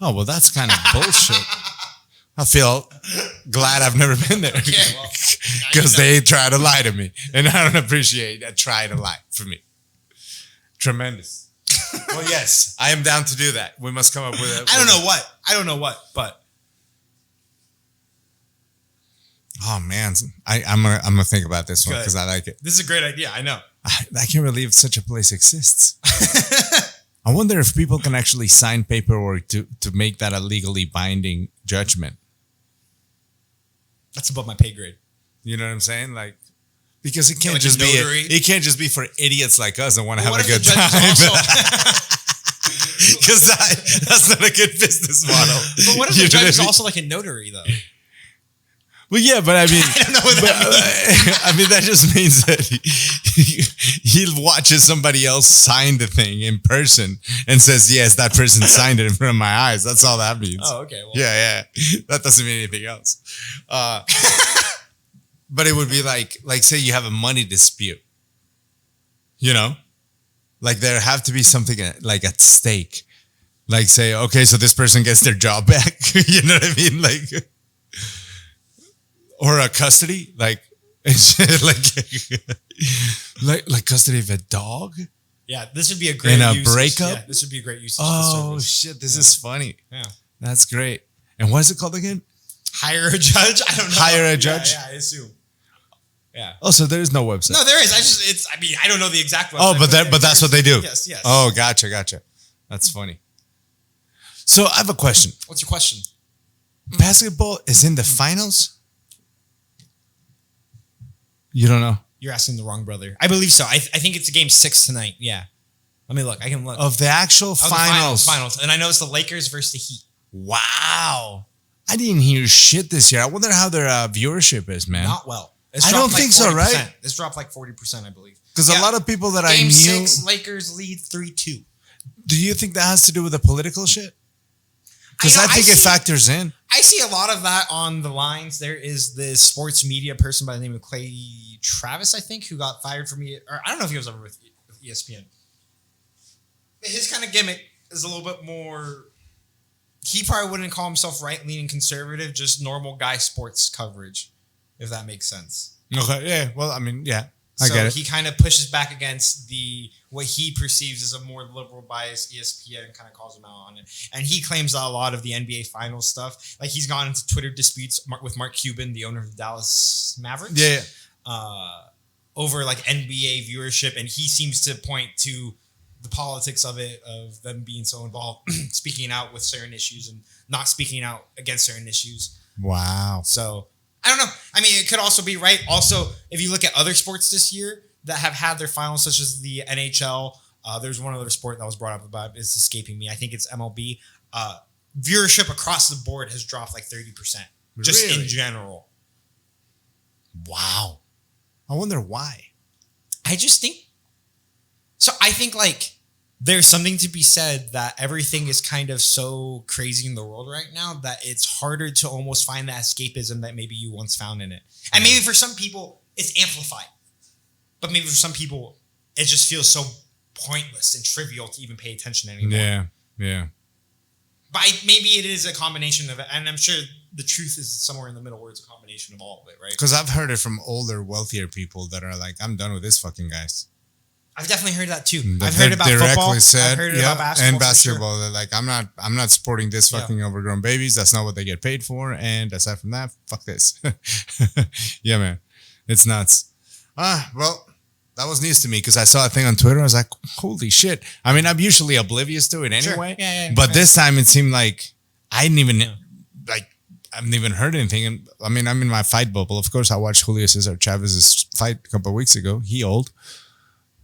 Oh, well, that's kind of bullshit. I feel glad I've never been there. Okay, well, because they try to lie to me. And I don't appreciate that try to lie for me. Tremendous. Well, yes, I am down to do that. We must come up with it. I don't know what, but. Oh, man. I'm gonna think about this one because I like it. This is a great idea. I know. I can't believe such a place exists. I wonder if people can actually sign paperwork to make that a legally binding judgment. That's above my pay grade. You know what I'm saying? Like, because it can't like just be it can't just be for idiots like us that want to have a good time. Because that's not a good business model. But what if the judge is also like a notary, though? Well, yeah, but I mean, I don't know what that means. I mean, that just means that he watches somebody else sign the thing in person and says, yes, that person signed it in front of my eyes. That's all that means. Oh, okay. Well. Yeah. That doesn't mean anything else. But it would be like say you have a money dispute, you know, like there have to be something like at stake, like say, okay, so this person gets their job back. You know what I mean? Like, or a custody, like custody of a dog. Yeah, this would be a great breakup. Yeah, this would be a great use. Oh shit, this is funny. Yeah, that's great. And what is it called again? Hire a judge. I don't know. Hire a judge. Yeah, I assume. Yeah. Oh, so there is no website. No, there is. I mean, I don't know the exact website. Oh, but that's what they do. Yes. Oh, gotcha. That's funny. So I have a question. What's your question? Basketball is in the finals? You don't know? You're asking the wrong brother. I believe so. I think it's game 6 tonight. Yeah. Let me look. I can look. Of the actual finals. The finals. And I know it's the Lakers versus the Heat. Wow. I didn't hear shit this year. I wonder how their viewership is, man. Not well. I don't think so, right? It's dropped like 40%, I believe. Because a lot of people that I knew... Game 6, Lakers lead 3-2. Do you think that has to do with the political shit? Because I think it factors in. I see a lot of that on the lines. There is this sports media person by the name of Clay Travis, I think, who got fired from or I don't know if he was ever with ESPN. His kind of gimmick is a little bit more... He probably wouldn't call himself right-leaning conservative, just normal guy sports coverage, if that makes sense. Okay, yeah. Well, I mean, yeah. I get it. He kind of pushes back against what he perceives as a more liberal bias ESPN and kind of calls him out on it. And he claims that a lot of the NBA Finals stuff, like he's gone into Twitter disputes with Mark Cuban, the owner of the Dallas Mavericks, over like NBA viewership, and he seems to point to the politics of it, of them being so involved, speaking out with certain issues and not speaking out against certain issues. Wow. So I don't know. I mean, it could also be right. Also, if you look at other sports this year that have had their finals, such as the NHL, there's one other sport that was brought up about, it's escaping me. I think it's MLB. Viewership across the board has dropped like 30%, just in general. Wow. I wonder why. I just think, so I think like there's something to be said that everything is kind of so crazy in the world right now that it's harder to almost find that escapism that maybe you once found in it. And maybe for some people it's amplified, but maybe for some people it just feels so pointless and trivial to even pay attention anymore. Yeah. But maybe it is a combination of it, and I'm sure the truth is somewhere in the middle where it's a combination of all of it, right? Because I've heard it from older, wealthier people that are like, I'm done with this fucking guys. I've definitely heard that too. I've heard about football. I've heard about basketball. And basketball. Sure. They're like, I'm not supporting this fucking overgrown babies. That's not what they get paid for. And aside from that, fuck this. Yeah, man. It's nuts. Well, that was news to me because I saw a thing on Twitter. I was like, holy shit. I mean, I'm usually oblivious to it anyway. Sure. Yeah, but this time it seemed like I didn't even I haven't even heard anything. And I mean, I'm in my fight bubble. Of course, I watched Julio Cesar Chavez's fight a couple of weeks ago. He old.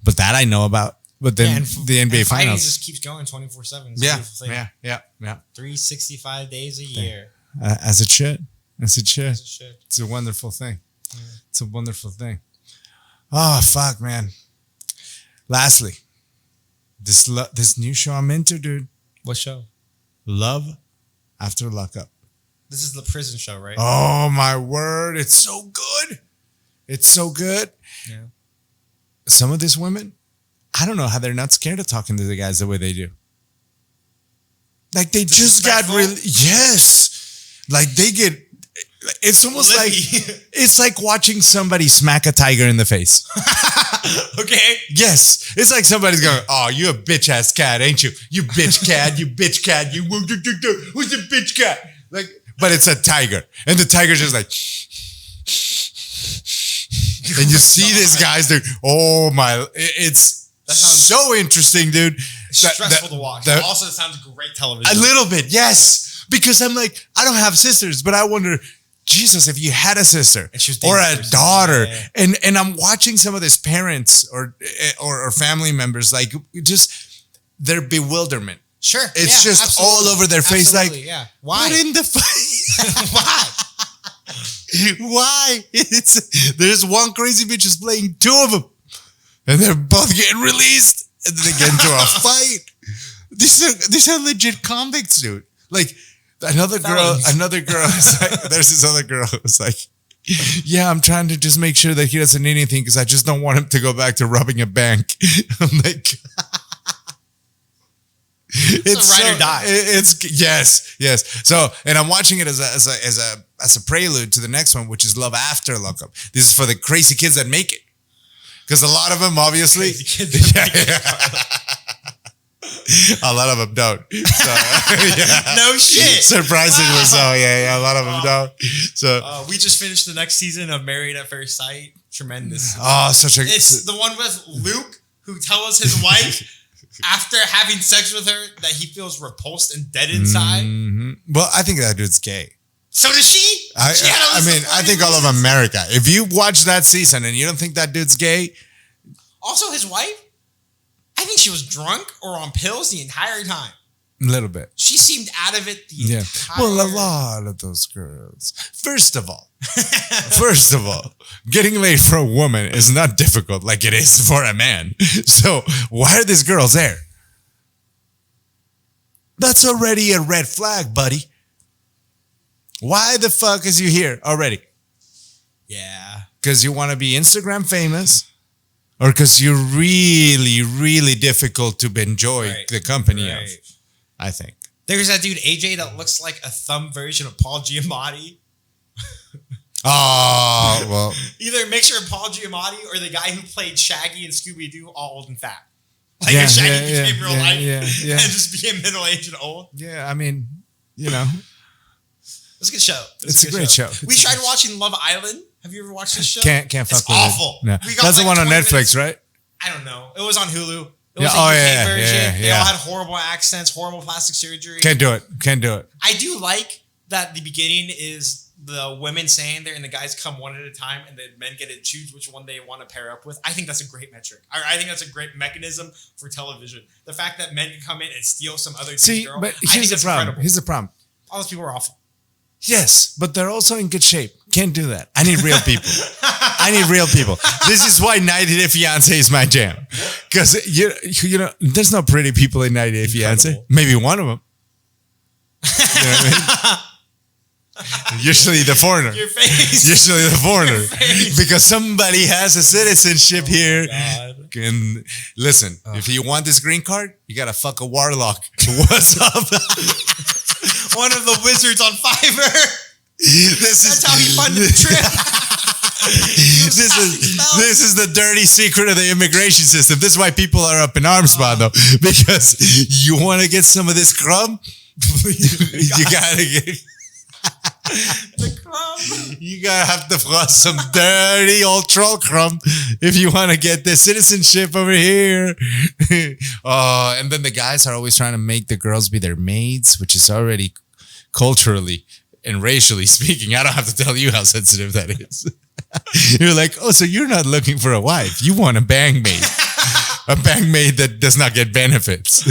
But that I know about. But then the NBA Finals just keeps going 24/7. Yeah. 365 days a year. As it should. It's a wonderful thing. Yeah. It's a wonderful thing. Oh, fuck, man. Lastly, this new show I'm into, dude. What show? Love After Lockup. This is the prison show, right? Oh, my word. It's so good. Yeah. some of these women, I don't know how they're not scared of talking to the guys the way they do. Like they just got really, yes. Like they get, it's almost like, it's like watching somebody smack a tiger in the face. Okay. Yes. It's like somebody's going, oh, you a bitch ass cat, ain't you? You bitch cat, you bitch cat, you, who's a bitch cat? Like, but it's a tiger. And the tiger's just like, and you see these guys, dude. Oh my, it's so interesting, dude. It's stressful to watch. Also, it sounds great television. A little bit, yes. Because I'm like, I don't have sisters, but I wonder, Jesus, if you had a sister or a daughter, and I'm watching some of these parents or family members, like just their bewilderment. Sure. It's just all over their face. Like, why? What in the fight? Why? Why? There's one crazy bitch is playing two of them, and they're both getting released, and then they get into a fight. These are legit convicts, dude. Like another girl is like, there's this other girl who's like, yeah, I'm trying to just make sure that he doesn't need anything because I just don't want him to go back to robbing a bank. I'm like, it's ride or die. It's yes. So, and I'm watching it as a prelude to the next one, which is Love After Lockup. This is for the crazy kids that make it, because a lot of them, obviously, a lot of them don't. So, no shit. Surprisingly so. Yeah. A lot of them don't. So we just finished the next season of Married at First Sight. Tremendous. Oh, it's the one with Luke who tells his wife after having sex with her that he feels repulsed and dead inside. Mm-hmm. Well, I think that dude's gay. So does she? I think all of America. If you watch that season and you don't think that dude's gay. Also, his wife, I think she was drunk or on pills the entire time. A little bit. She seemed out of it the entire. Well, a lot of those girls. First of all, getting laid for a woman is not difficult like it is for a man. So why are these girls there? That's already a red flag, buddy. Why the fuck is you here already? Yeah. Because you want to be Instagram famous? Or because you're really, really difficult to enjoy the company of? I think. There's that dude, AJ, that looks like a thumb version of Paul Giamatti. Oh, well. Either a mixture of Paul Giamatti or the guy who played Shaggy and Scooby-Doo, all old and fat. Like if Shaggy became real life and just became middle-aged and old. Yeah, I mean, you know. It's a good show. It's a great show. We tried watching Love Island. Have you ever watched this show? Can't fuck it's with awful. it. No. That's the one on Netflix, right? I don't know. It was on Hulu. It was a UK version. They all had horrible accents, horrible plastic surgery. Can't do it. I do like that the beginning is the women saying there and the guys come one at a time and the men get to choose which one they want to pair up with. I think that's a great metric. I think that's a great mechanism for television. The fact that men can come in and steal some other girl. But here's the problem. Incredible. Here's the problem. All those people are awful. Yes, but they're also in good shape. Can't do that. I need real people. This is why 90 Day Fiancé is my jam. Because, you know, there's no pretty people in 90 Day Fiancé. Maybe one of them. You know what I mean? Usually the foreigner. Your face. Usually the foreigner. Because somebody has a citizenship here. God. And listen, if you want this green card, you got to fuck a warlock. What's up? One of the wizards on Fiverr. That's how he funded the trip. This is the dirty secret of the immigration system. This is why people are up in arms, though, because you want to get some of this crumb. You gotta get the crumb. You gotta have to frost some dirty old troll crumb if you want to get the citizenship over here. And then the guys are always trying to make the girls be their maids, which is already culturally and racially speaking. I don't have to tell you how sensitive that is. You're like, oh, so you're not looking for a wife. You want a bang maid. A bandmate that does not get benefits.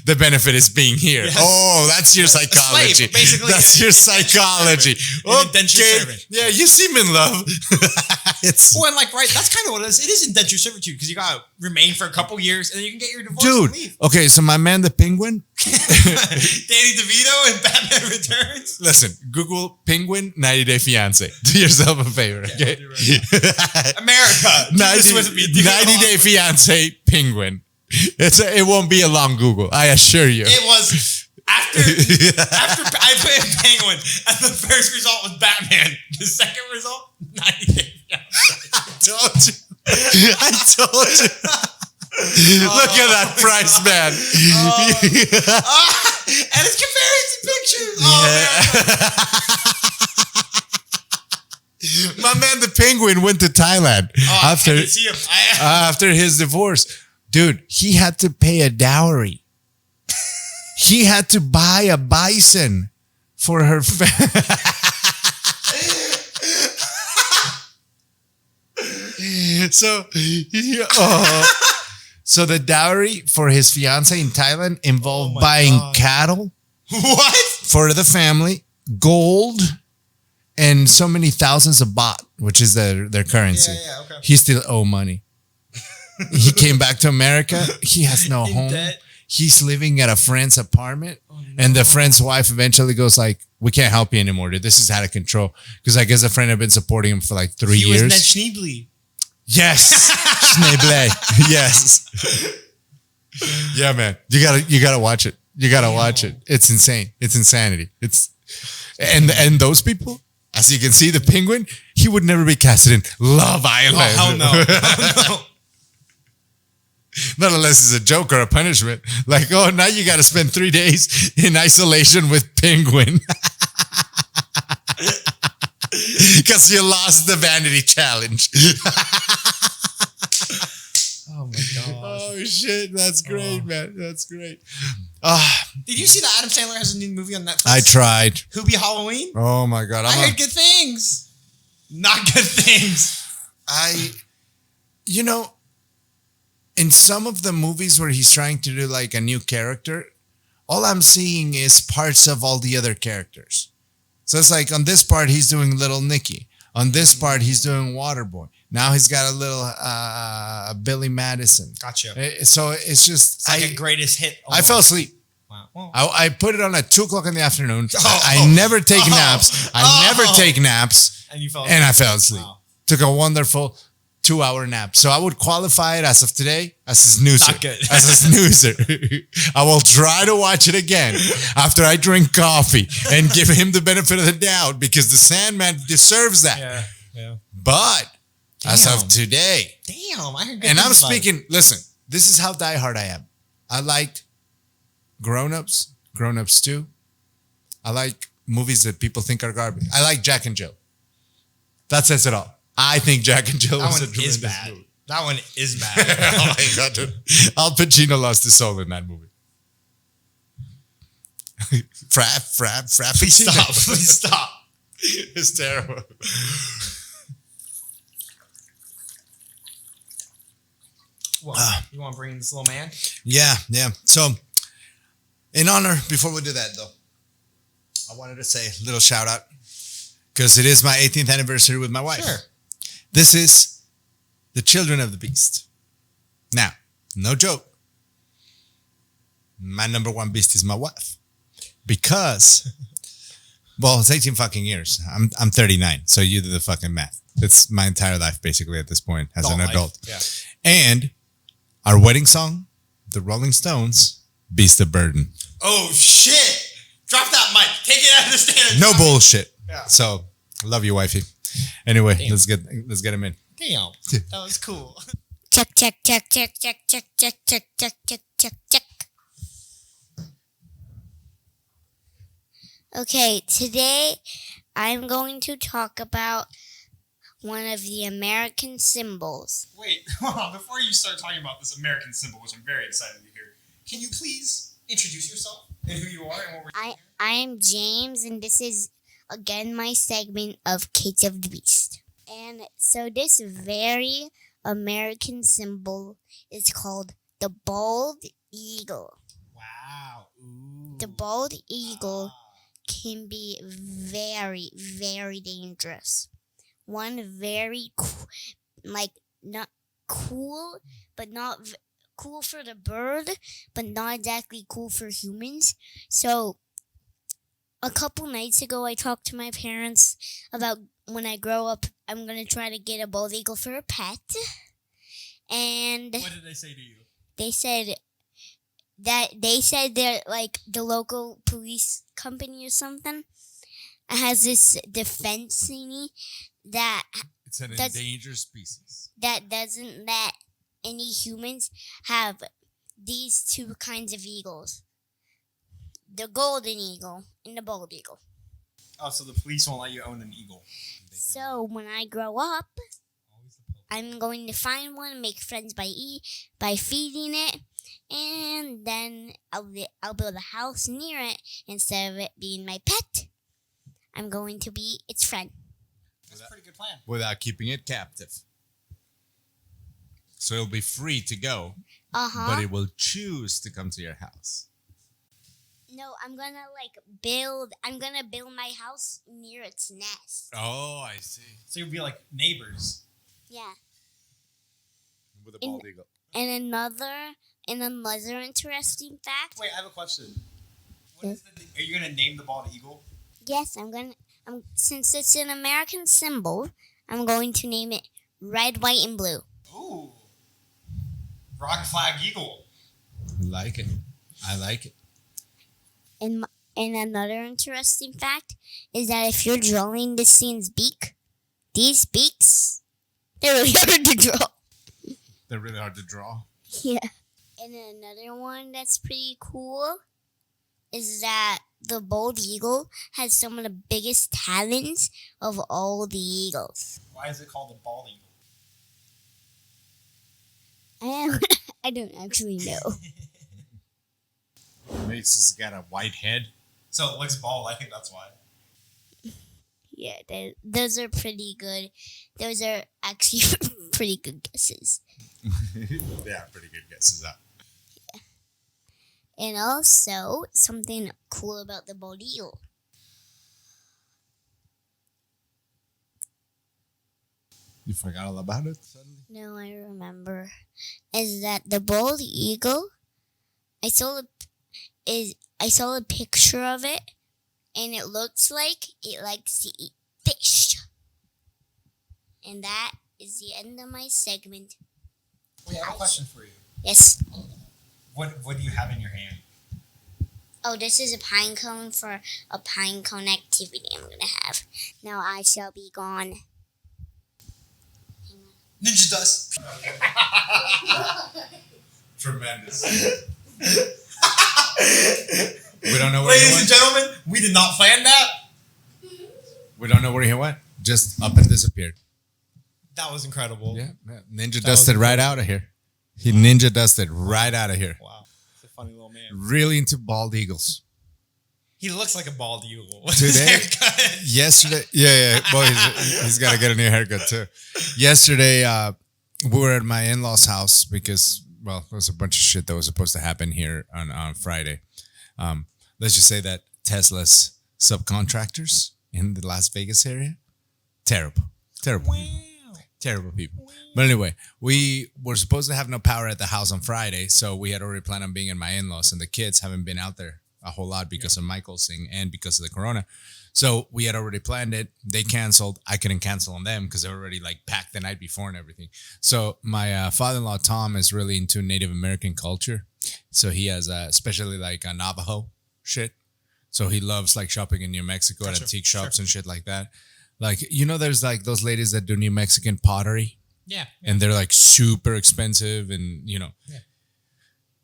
The benefit is being here. Yes. Oh, that's your psychology. Slave, basically. That's your psychology. Okay. Yeah, you seem in love. Well, and like, right, that's kind of what it is. It is indentured servitude because you got to remain for a couple years and then you can get your divorce and leave. Okay, so my man, the penguin. Danny DeVito and Batman Returns. Listen, Google penguin 90 Day Fiance. Do yourself a favor, okay? Right. America. 90 Day Fiance penguin. It won't be a long Google, I assure you. It was after I put in penguin and the first result was Batman. The second result, 90 Day Fiance. I told you. Look at that price, man. And it's comparison pictures. Oh, my man, the penguin, went to Thailand after I can see him. after his divorce. Dude, he had to pay a dowry. He had to buy a bison for her So the dowry for his fiance in Thailand involved buying cattle. What? For the family, gold, and so many thousands of baht, which is their currency. Yeah, okay. He still owe money. He came back to America. He has no home. Debt. He's living at a friend's apartment. And the friend's wife eventually goes like, we can't help you anymore, dude. This is out of control. Because I guess the friend had been supporting him for like 3 years. He was Ned Schneebly. Yes. Schneeble. Yes. Yeah, man. You gotta watch it. You gotta watch it. It's insane. It's insanity. And those people, as you can see, the penguin, he would never be casted in Love Island. Oh, hell no. Hell no. Not unless it's a joke or a punishment. Like, oh, now you got to spend 3 days in isolation with penguin. Because you lost the vanity challenge. Oh, my God. Oh, shit. That's great, man. That's great. Did you see that Adam Sandler has a new movie on Netflix? I tried. Hoobie Halloween? Oh, my God. I heard good things. Not good things. In some of the movies where he's trying to do like a new character, all I'm seeing is parts of all the other characters. So it's like on this part, he's doing Little Nicky. On this part, he's doing Waterboy. Now he's got a little Billy Madison. Gotcha. So it's just... It's like a greatest hit. Almost. I fell asleep. Wow. Well, I put it on at 2 o'clock in the afternoon. I never take naps. I never take naps. And you fell asleep. And I fell asleep. Wow. Took a wonderful 2-hour nap. So I would qualify it as of today as a snoozer. Not good. As a snoozer. I will try to watch it again after I drink coffee and give him the benefit of the doubt because the Sandman deserves that. Yeah. But as of today, Damn, I heard good and I'm things about it. speaking, listen, this is how diehard I am. I liked Grown Ups 2. I like movies that people think are garbage. I like Jack and Jill. That says it all. I think Jack and Jill was a tremendous movie. That one is bad. Oh my God, dude. Al Pacino lost his soul in that movie. Frap. Please stop. It's terrible. Well, you want to bring in this little man? Yeah. So, in honor, before we do that though, I wanted to say a little shout out because it is my 18th anniversary with my wife. Sure. This is the Children of the Beast. Now, no joke. My number one beast is my wife. Because, well, it's 18 fucking years. I'm 39, so you do the fucking math. It's my entire life, basically, at this point, as an adult. Yeah. And our wedding song, the Rolling Stones, Beast of Burden. Oh, shit. Drop that mic. Take it out of the stand. No bullshit. Yeah. So, love you, wifey. Anyway, Damn. let's get him in. Damn. That was cool. Check. Okay, today I'm going to talk about one of the American symbols. Wait, hold on. Before you start talking about this American symbol, which I'm very excited to hear, can you please introduce yourself and who you are and what we're doing here? I am James, and this is again my segment of Kids of the Beast. And so this very American symbol is called the bald eagle. Wow. Ooh. The bald eagle can be very, very dangerous. One very not cool, but not cool for the bird, but not exactly cool for humans. So a couple nights ago, I talked to my parents about when I grow up, I'm going to try to get a bald eagle for a pet. And what did they say to you? They said they're like the local police company or something has this defense thingy that it's an endangered species that doesn't let any humans have these two kinds of eagles. The golden eagle and the bald eagle. Oh, so the police won't let you own an eagle. So when I grow up, I'm going to find one, make friends by feeding it, and then I'll build a house near it. Instead of it being my pet, I'm going to be its friend. That's a pretty good plan. Without keeping it captive. So it'll be free to go, but it will choose to come to your house. No, I'm gonna build my house near its nest. Oh, I see. So you'll be like neighbors. Yeah. With a bald eagle. And another interesting fact. Wait, I have a question. Are you gonna name the bald eagle? Yes, since it's an American symbol, I'm going to name it red, white, and blue. Ooh. Rock flag eagle. Like it. I like it. And another interesting fact is that if you're drawing this thing's beak, these beaks, they're really hard to draw. They're really hard to draw. Yeah. And another one that's pretty cool is that the bald eagle has some of the biggest talons of all the eagles. Why is it called a bald eagle? I don't actually know. It's got a white head. So it looks bald. I think that's why. Yeah, those are pretty good. Those are actually pretty good guesses. Yeah, pretty good guesses. Yeah. And also, something cool about the bald eagle. You forgot all about it suddenly? No, I remember. Is that the bald eagle? I saw a picture of it, and it looks like it likes to eat fish. And that is the end of my segment. Wait, I have a question for you. Yes. What do you have in your hand? Oh, this is a pine cone for a pine cone activity I'm going to have. Now I shall be gone. Ninja dust. Tremendous. We don't know where Ladies and gentlemen, we did not plan that. We don't know where he went. Just up and disappeared. That was incredible. Yeah. Ninja dusted right out of here. He ninja dusted right out of here. Wow. He's a funny little man. Really into bald eagles. He looks like a bald eagle. Today, yesterday, yeah. Well, he's got to get a new haircut too. Yesterday, we were at my in-laws' house because, well, there was a bunch of shit that was supposed to happen here on Friday. Let's just say that Tesla's subcontractors in the Las Vegas area, terrible Wow. Terrible people. But anyway, we were supposed to have no power at the house on Friday, so we had already planned on being at my in-laws, and the kids haven't been out there a whole lot because of Michael's thing and because of the corona. So we had already planned it. They canceled. I couldn't cancel on them because they were already packed the night before and everything. So my father-in-law, Tom, is really into Native American culture. So he has especially a Navajo shit. So he loves shopping in New Mexico at antique shops and shit like that. There's those ladies that do New Mexican pottery. Yeah. And they're super expensive and,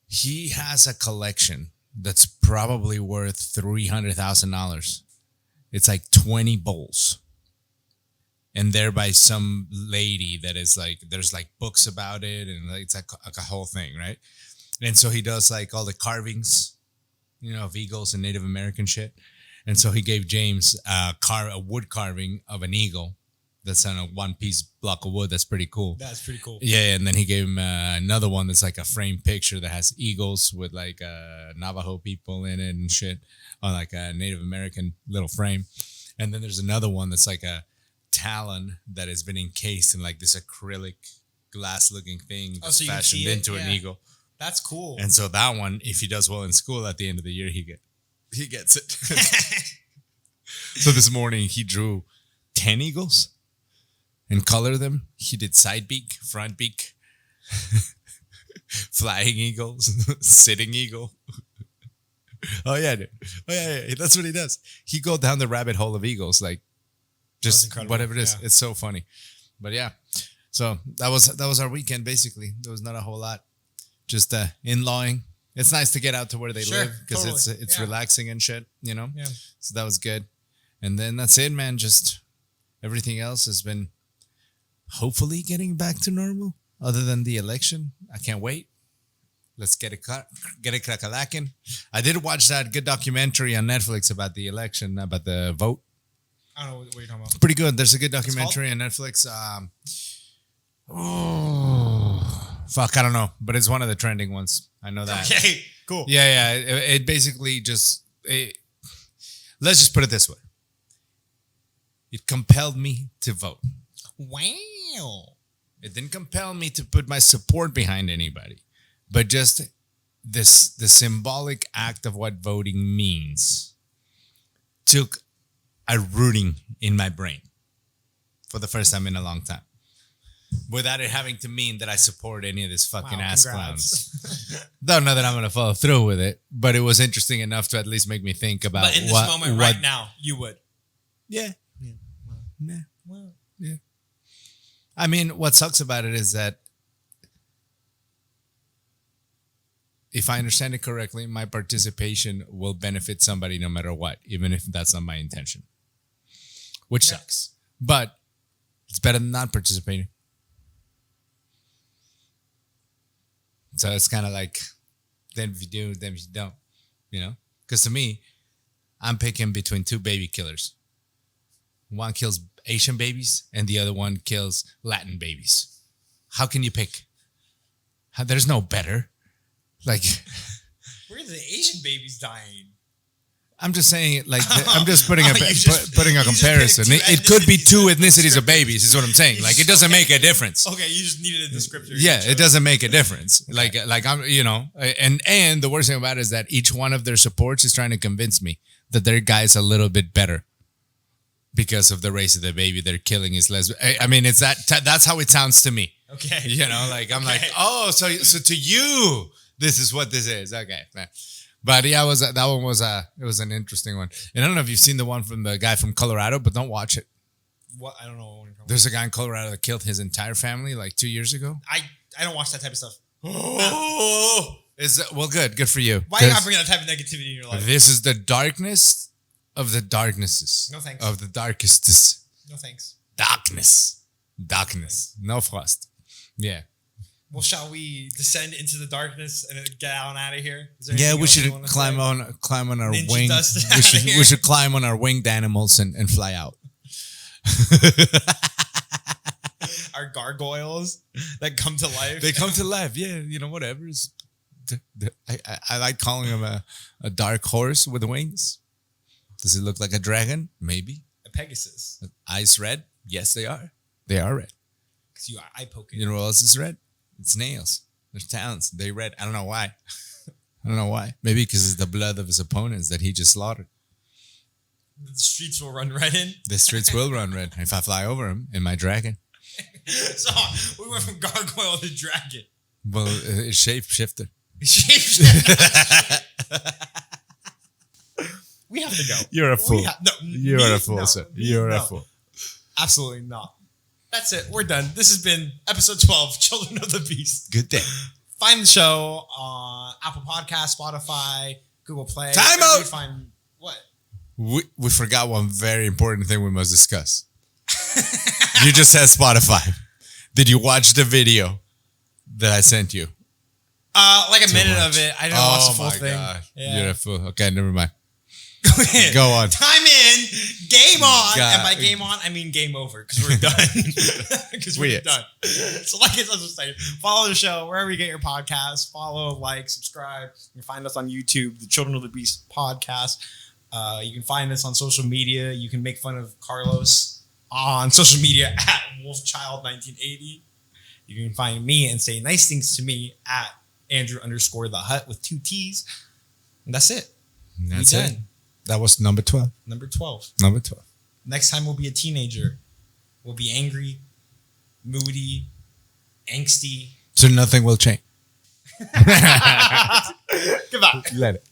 He has a collection that's probably worth $300,000. It's 20 bowls. And they're by some lady that is there's books about it and it's a whole thing, right? And so he does all the carvings, of eagles and Native American shit. And so he gave James a wood carving of an eagle that's on a one-piece block of wood. That's pretty cool. That's pretty cool. Yeah, and then he gave him another one that's like a framed picture that has eagles with like Navajo people in it and shit on like a Native American little frame. And then there's another one that's like a talon that has been encased in like this acrylic glass-looking thing that's fashioned into an eagle. That's cool. And so that one, if he does well in school at the end of the year, he gets it. So this morning he drew 10 eagles and colored them. He did side beak, front beak, flying eagles, sitting eagle. Oh yeah, dude. Oh yeah. That's what he does. He go down the rabbit hole of eagles, like just whatever it is. Yeah. It's so funny. But yeah, so that was our weekend. Basically, there was not a whole lot. Just in-lawing. It's nice to get out to where they live because it's relaxing and shit. You know. Yeah. So that was good. And then that's it, man. Just everything else has been hopefully getting back to normal, other than the election. I can't wait. Let's get it crack-a-lacking. I did watch that good documentary on Netflix about the election, about the vote. I don't know what you're talking about. Pretty good. There's a good documentary on Netflix. Fuck, I don't know. But it's one of the trending ones. I know that. Okay, cool. Yeah. It basically just... let's just put it this way. It compelled me to vote. Wow. It didn't compel me to put my support behind anybody. But just the symbolic act of what voting means took a rooting in my brain for the first time in a long time. Without it having to mean that I support any of this fucking ass clowns. Don't know that I'm going to follow through with it, but it was interesting enough to at least make me think about But in this moment right now, you would. Yeah. Yeah. I mean, what sucks about it is that if I understand it correctly, my participation will benefit somebody no matter what, even if that's not my intention. Which sucks. But it's better than not participating. So it's kind of like, then if you do, then if you don't, you know? Because to me, I'm picking between two baby killers. One kills Asian babies and the other one kills Latin babies. How can you pick? There's no better. Like, where are the Asian babies dying? I'm just saying it like I'm just putting a comparison. It could be two ethnicities of babies, is what I'm saying. Like, it doesn't make a difference. Okay, you just needed a descriptor. Yeah, it doesn't make a difference. Okay. Like I'm, you know, and the worst thing about it is that each one of their supports is trying to convince me that their guy's a little bit better because of the race of the baby they're killing is lesbian. I mean, it's that's how it sounds to me. Okay, you know, like I'm like, oh, so to you, this is what this is. Okay, but yeah, that one was it was an interesting one. And I don't know if you've seen the one from the guy from Colorado, but don't watch it. What? I don't know. There's a guy in Colorado that killed his entire family like 2 years ago. I don't watch that type of stuff. Oh, well, good for you. Why are you not bringing that type of negativity in your life? This is the darkness of the darknesses. No thanks. Of the darkestest. No thanks. Darkness. No frost. Yeah. Well, shall we descend into the darkness and get out and out of here? Yeah, we should climb on our wing. We should climb on our winged animals and fly out. Our gargoyles that come to life. They come to life. Yeah, you know, whatever. I like calling them a dark horse with wings. Does it look like a dragon? Maybe. A Pegasus. Eyes red? Yes, they are. They are red. Because you are eye poking. You know what else is red? It's nails. There's talons. They red. I don't know why. Maybe because it's the blood of his opponents that he just slaughtered. The streets will run red in? The streets will run red if I fly over him in my dragon. So, we went from gargoyle to dragon. Well, it's shape-shifted. We have to go. You're a fool. You're a fool, sir. You're a fool. Absolutely not. That's it. We're done. This has been episode 12, Children of the Beast. Good day. Find the show on Apple Podcasts, Spotify, Google Play. Time out! Find what? We forgot one very important thing we must discuss. You just said Spotify. Did you watch the video that I sent you? Like a minute of it. I didn't watch the full thing. God. Yeah. You're a fool. Okay, never mind. Go on. Time in. Game on. God. And by game on, I mean game over because we're done. Because we're done. So like it's also saying, follow the show wherever you get your podcasts. Follow, like, subscribe. You can find us on YouTube, the Children of the Beast podcast. You can find us on social media. You can make fun of Carlos on social media at Wolfchild1980. You can find me and say nice things to me at Andrew_the Hut with 2 T's. And that's it. That's it. That was number 12. Number 12. Number 12. Next time we'll be a teenager. We'll be angry, moody, angsty. So nothing will change. Goodbye. Let it.